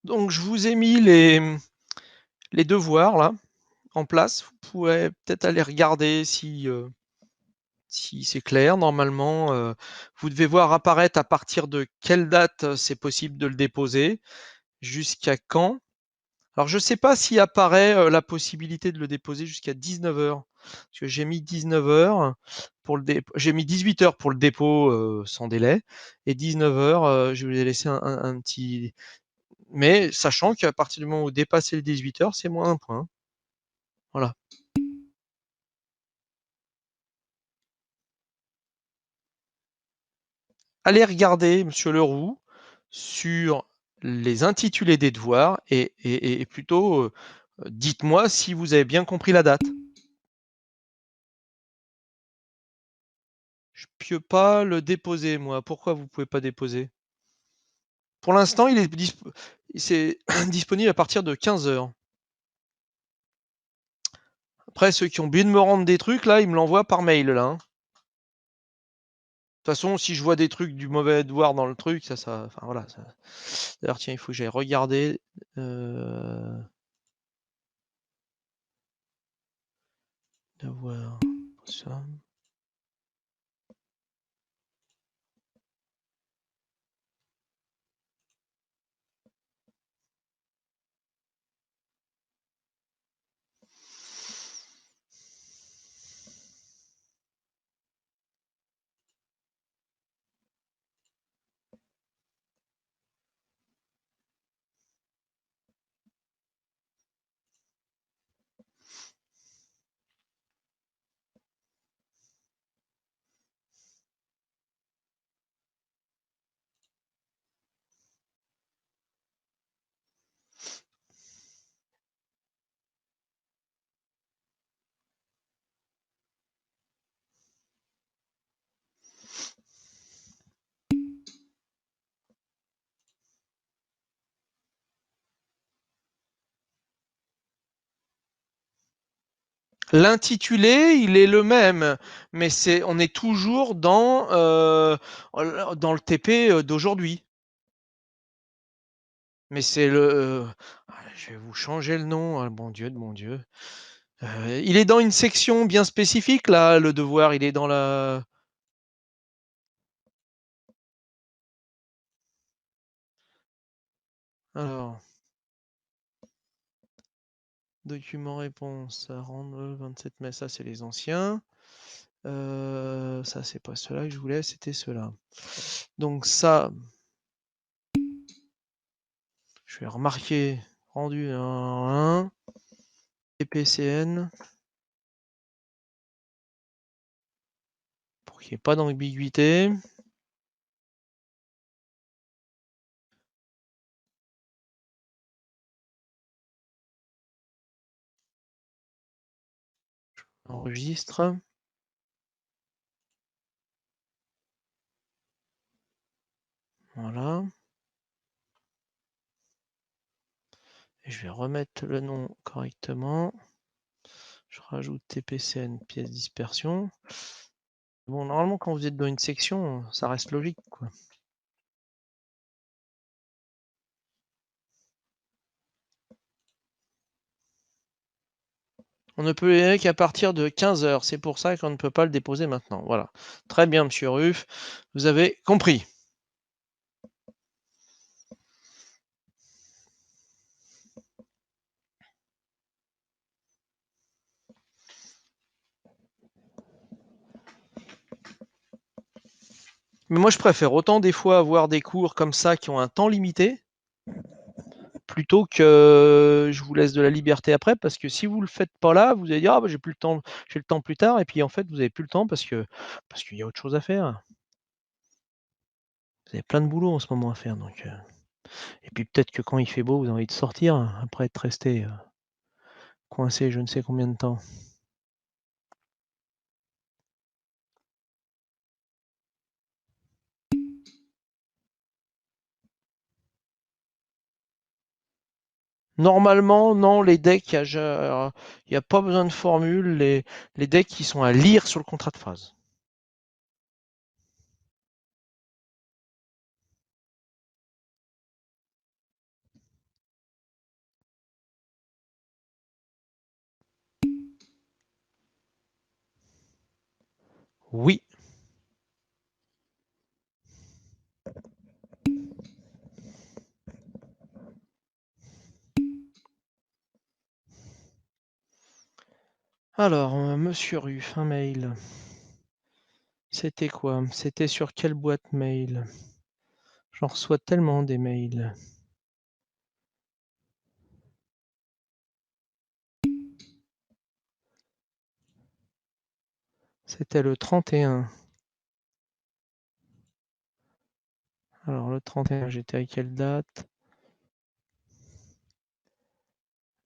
Donc, je vous ai mis les devoirs là en place. Vous pouvez peut-être aller regarder si c'est clair. Normalement, vous devez voir apparaître à partir de quelle date c'est possible de le déposer, jusqu'à quand. Alors, je ne sais pas s'il apparaît la possibilité de le déposer jusqu'à 19h. Parce que j'ai mis 19h pour le dépôt. J'ai mis 18h pour le dépôt sans délai. Et 19h, je vais laisser un petit. Mais sachant qu'à partir du moment où vous dépassez les 18h, c'est moins un point. Voilà. Allez regarder, monsieur Leroux, sur les intitulés des devoirs et plutôt dites-moi si vous avez bien compris la date. Je ne peux pas le déposer, moi. Pourquoi vous ne pouvez pas déposer? Pour l'instant, il est c'est disponible à partir de 15h. Après, ceux qui ont oublié de me rendre des trucs, là, ils me l'envoient par mail, là. De toute façon, si je vois des trucs du mauvais devoir dans le truc, enfin voilà. D'ailleurs, tiens, il faut que j'aille regarder. Devoir, ça. L'intitulé, il est le même, mais on est toujours dans le TP d'aujourd'hui. Mais c'est je vais vous changer le nom, hein, bon Dieu de mon Dieu. Il est dans une section bien spécifique, là, le devoir, il est dans la. Alors. Document réponse à rendre le 27 mai, ça c'est les anciens. Ça c'est pas ceux-là que je voulais, c'était ceux-là. Donc ça, je vais remarquer rendu 1 PPCN pour qu'il n'y ait pas d'ambiguïté. Enregistre. Voilà. Et je vais remettre le nom correctement. Je rajoute TPCN pièce dispersion. Bon, normalement, quand vous êtes dans une section, ça reste logique, quoi. On ne peut les qu'à partir de 15h. C'est pour ça qu'on ne peut pas le déposer maintenant. Voilà. Très bien, monsieur Ruff. Vous avez compris. Mais moi, je préfère autant des fois avoir des cours comme ça qui ont un temps limité plutôt que je vous laisse de la liberté après, parce que si vous le faites pas là, vous allez dire ah bah, j'ai plus le temps, j'ai le temps plus tard, et puis en fait vous avez plus le temps parce qu'il y a autre chose à faire. Vous avez plein de boulot en ce moment à faire, donc et puis peut-être que quand il fait beau, vous avez envie de sortir après être resté coincé je ne sais combien de temps. Normalement, non, les decks, il n'y a pas besoin de formule. Les decks, ils sont à lire sur le contrat de phase. Oui. Alors, Monsieur Ruff, un mail. C'était quoi? C'était sur quelle boîte mail? J'en reçois tellement des mails. C'était le 31. Alors, le 31, j'étais à quelle date?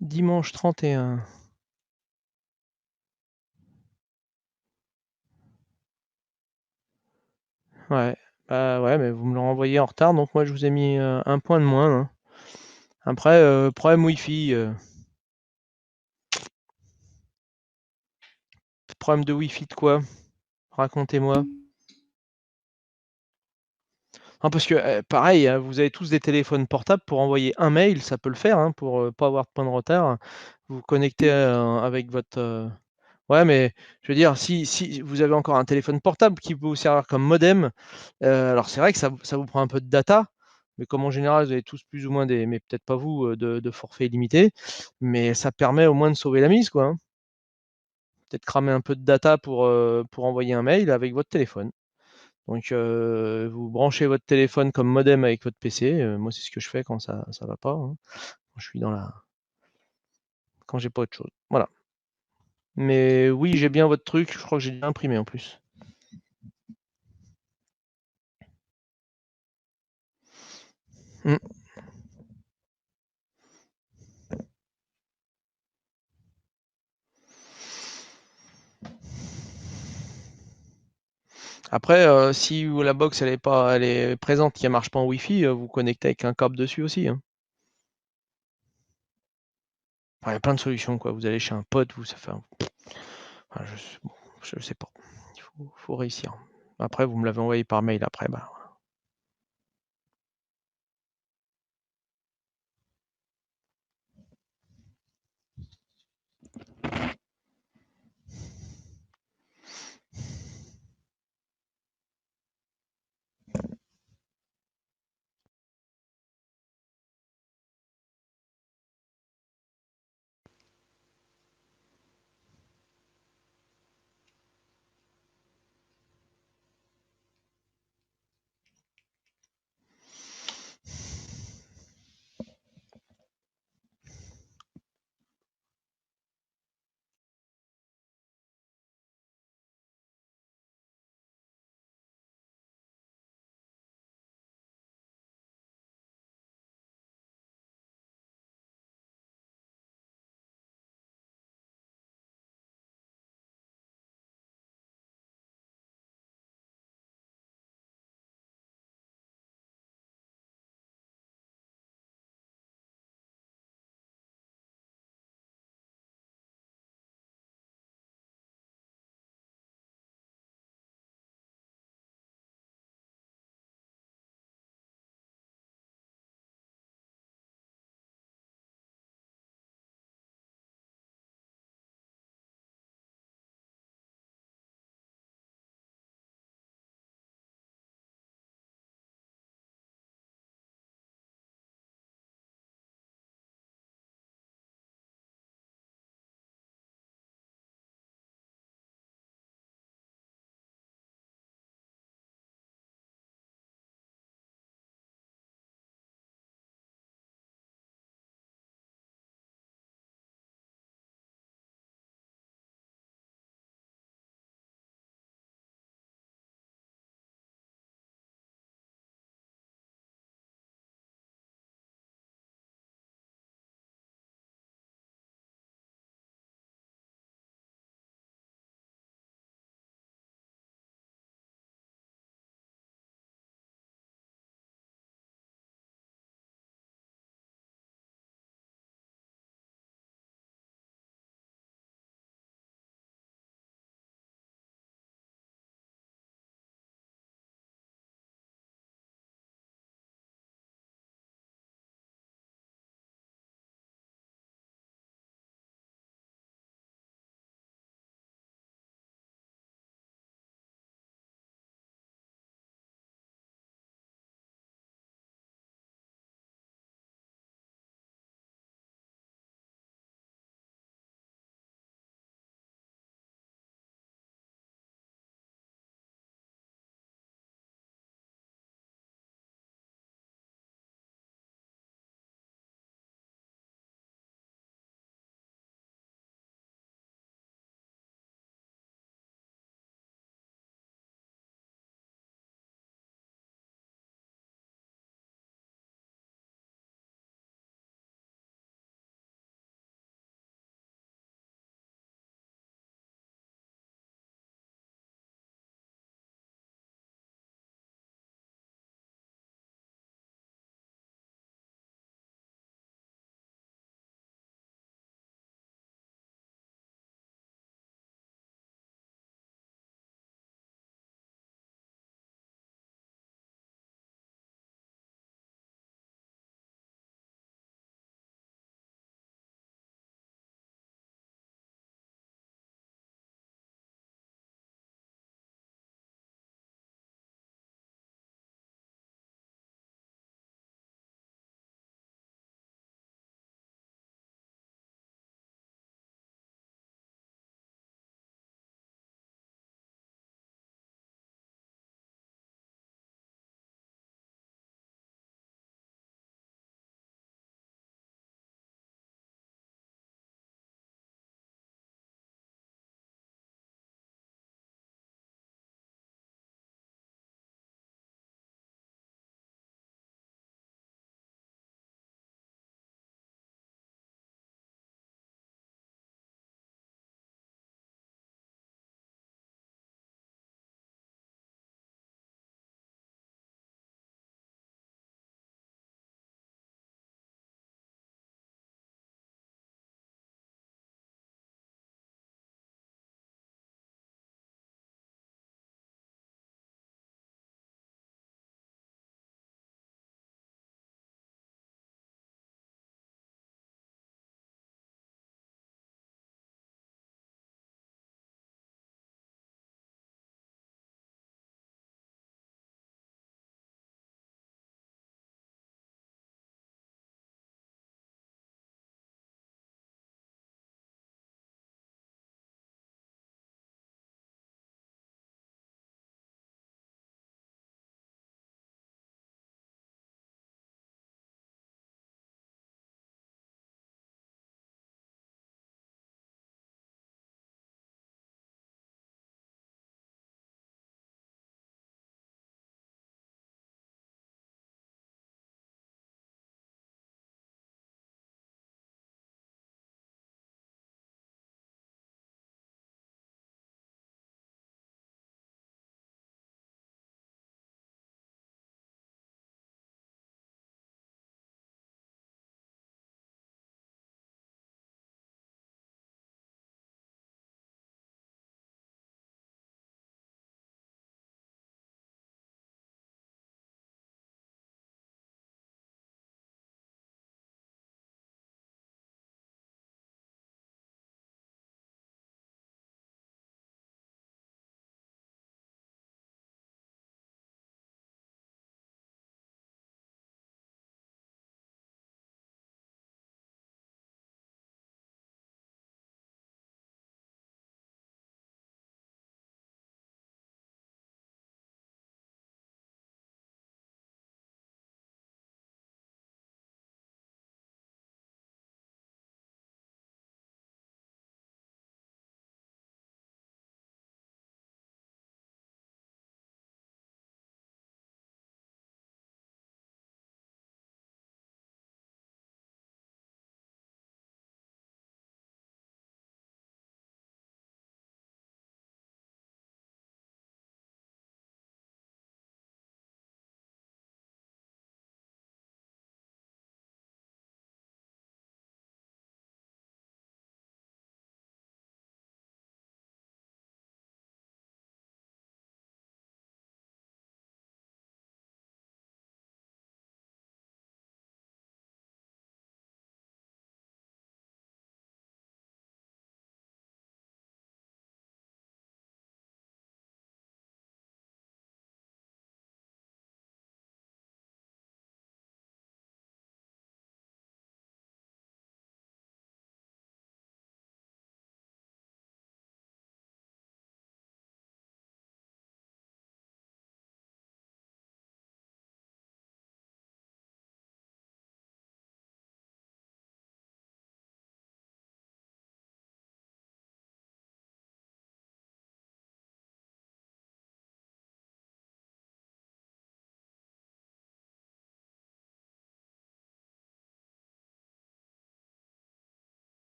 Dimanche 31. Ouais. Bah ouais, mais vous me le renvoyez en retard, donc moi je vous ai mis un point de moins. Hein. Après, problème Wi-Fi. Problème de Wi-Fi de quoi? Racontez-moi. Non, parce que pareil, hein, vous avez tous des téléphones portables pour envoyer un mail, ça peut le faire, hein, pour pas avoir de point de retard. Vous vous connectez avec votre. Ouais, mais je veux dire, si vous avez encore un téléphone portable qui peut vous servir comme modem, alors c'est vrai que ça vous prend un peu de data, mais comme en général, vous avez tous plus ou moins des, mais peut-être pas vous, de forfait illimité, mais ça permet au moins de sauver la mise, quoi. Hein. Peut-être cramer un peu de data pour envoyer un mail avec votre téléphone. Donc, vous branchez votre téléphone comme modem avec votre PC. Moi, c'est ce que je fais quand ça va pas. Hein. Quand je suis quand j'ai pas autre chose. Voilà. Mais oui, j'ai bien votre truc. Je crois que j'ai déjà imprimé en plus. Mm. Après, si la box elle est présente, qu'elle marche pas en Wi-Fi, vous connectez avec un câble dessus aussi. Hein. Enfin, il y a plein de solutions quoi. Vous allez chez un pote, ça fait. Enfin, je sais pas. Faut réussir. Après, vous me l'avez envoyé par mail après, bah.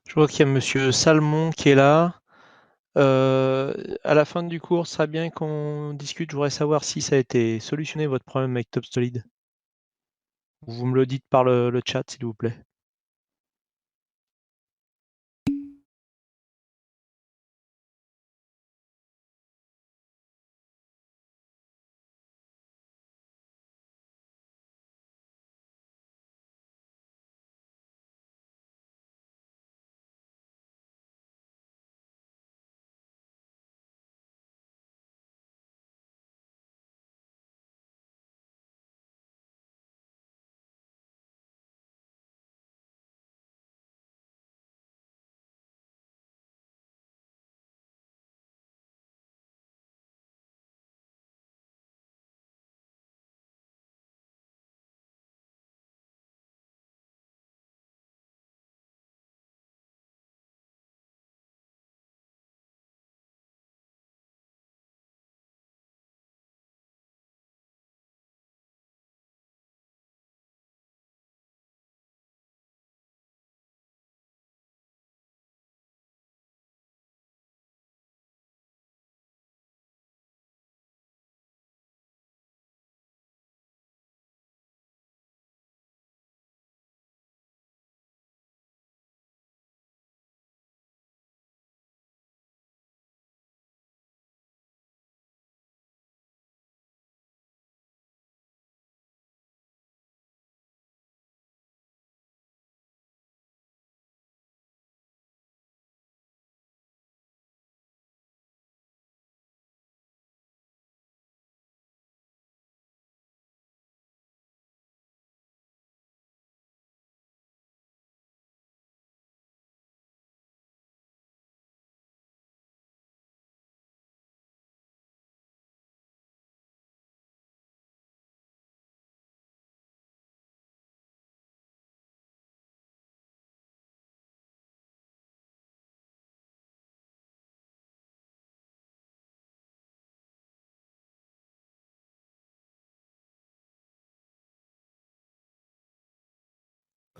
Je vois qu'il y a Monsieur Salmon qui est là. À la fin du cours, ce serait bien qu'on discute. Je voudrais savoir si ça a été solutionné votre problème avec TopStolid. Vous me le dites par le chat, s'il vous plaît.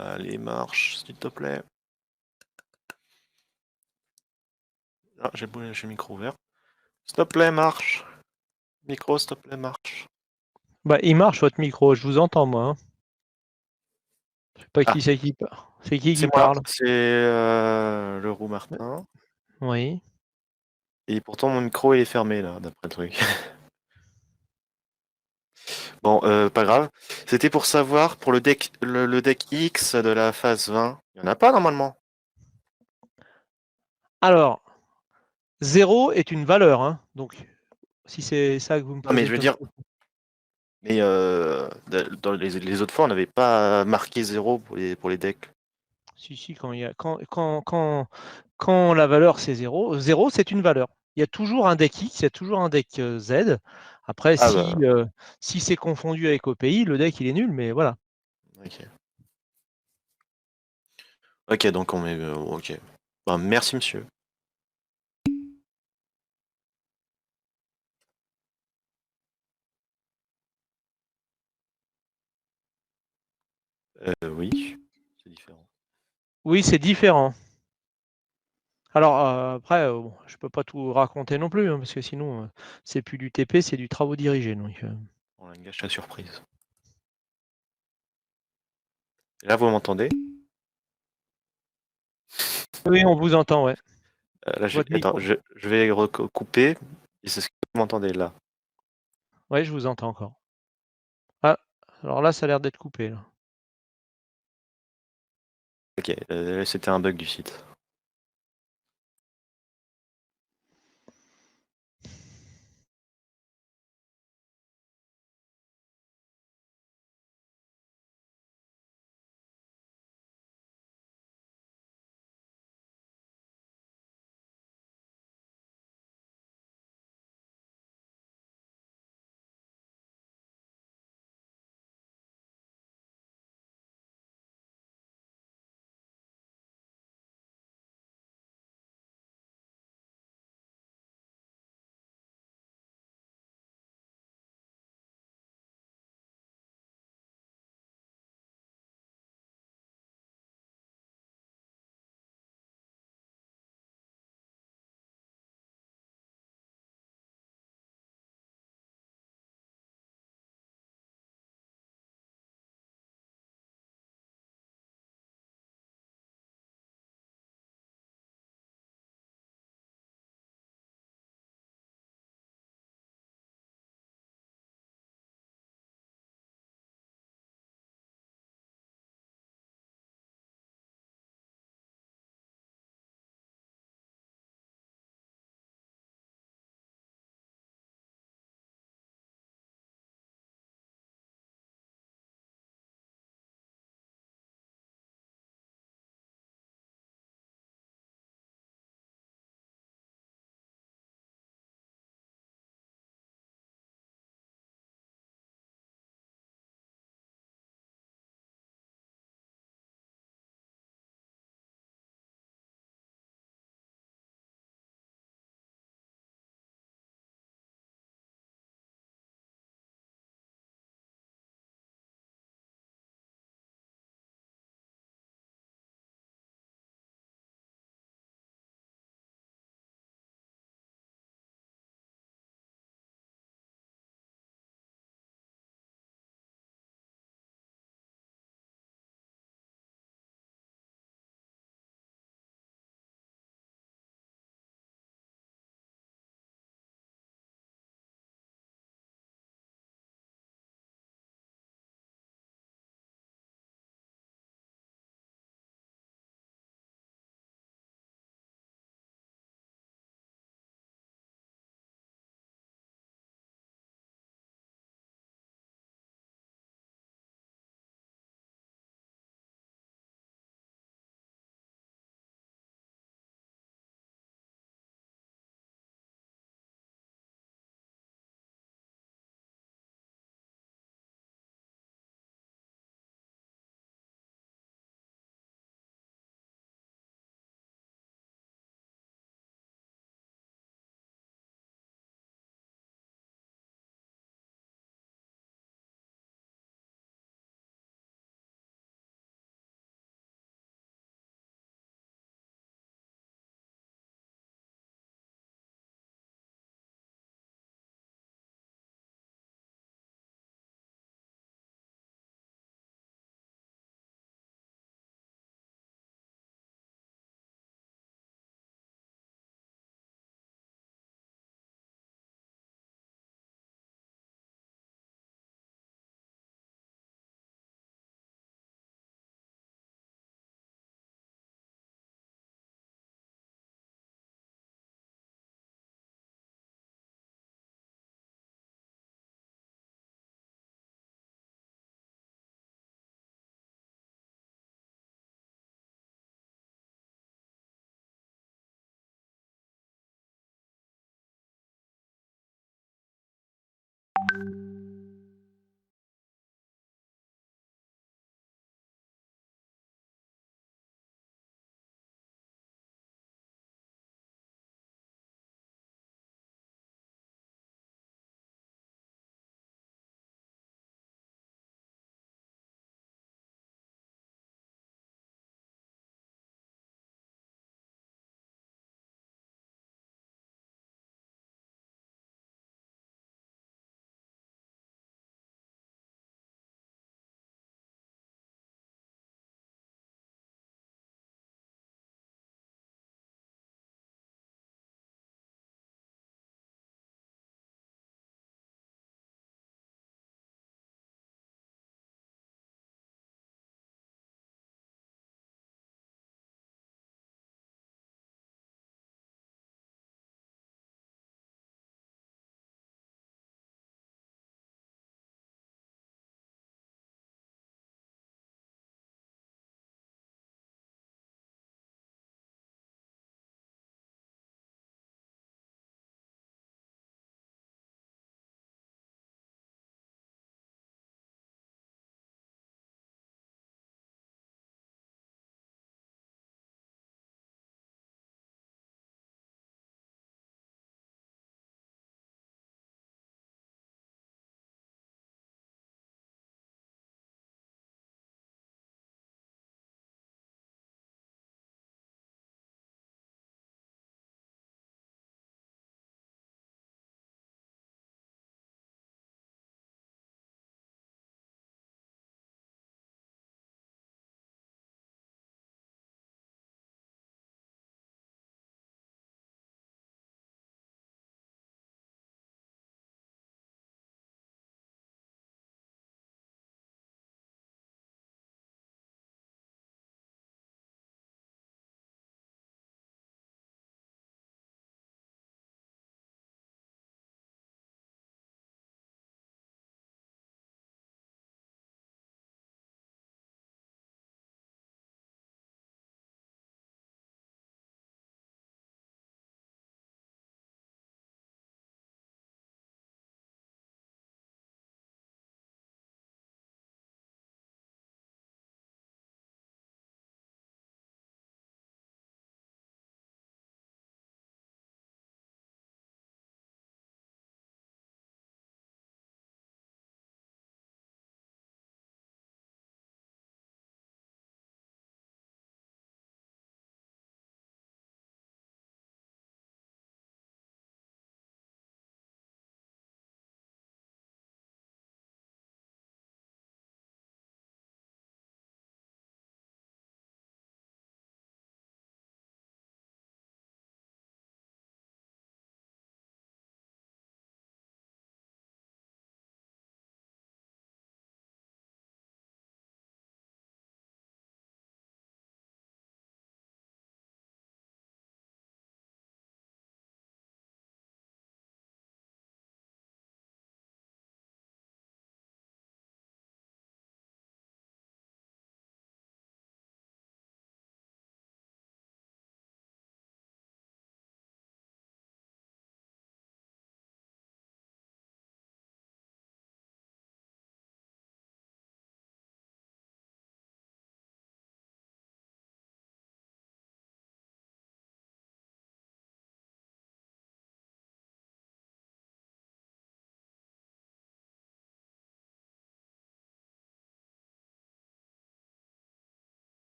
Allez, marche, s'il te plaît. Ah, j'ai le micro ouvert. S'il te plaît, marche. Micro, s'il te plaît, marche. Bah, il marche votre micro, je vous entends moi, hein. Je sais pas Ah. qui c'est qui parle. C'est qui C'est moi, parle? c'est le roux Martin. Oui. Et pourtant, mon micro il est fermé, là, d'après le truc. Bon, pas grave. C'était pour savoir, pour le deck, le deck X de la phase 20, il n'y en a pas normalement. Alors, 0 est une valeur, hein. Donc, si c'est ça que vous me Non, mais posez je veux comme dire, question. mais dans les autres fois, on n'avait pas marqué 0 pour les decks. Si, quand la valeur c'est 0, 0 c'est une valeur. Il y a toujours un deck X, il y a toujours un deck Z. Après, Ah bah, si c'est confondu avec OPI, le deck il est nul, mais voilà. ok. Ok, donc on met. Ok. Bah, merci, monsieur. Oui, c'est différent. Oui, c'est différent. Alors, après, bon, je peux pas tout raconter non plus, hein, parce que sinon, c'est plus du TP, c'est du travaux dirigés. Donc, On engage la surprise. Et là, vous m'entendez? oui, on vous entend, ouais. Là, Votre attends, micro. je vais recouper. Et c'est ce que vous m'entendez là. Ouais, je vous entends encore. Ah, alors là, ça a l'air d'être coupé, là. Ok, c'était un bug du site.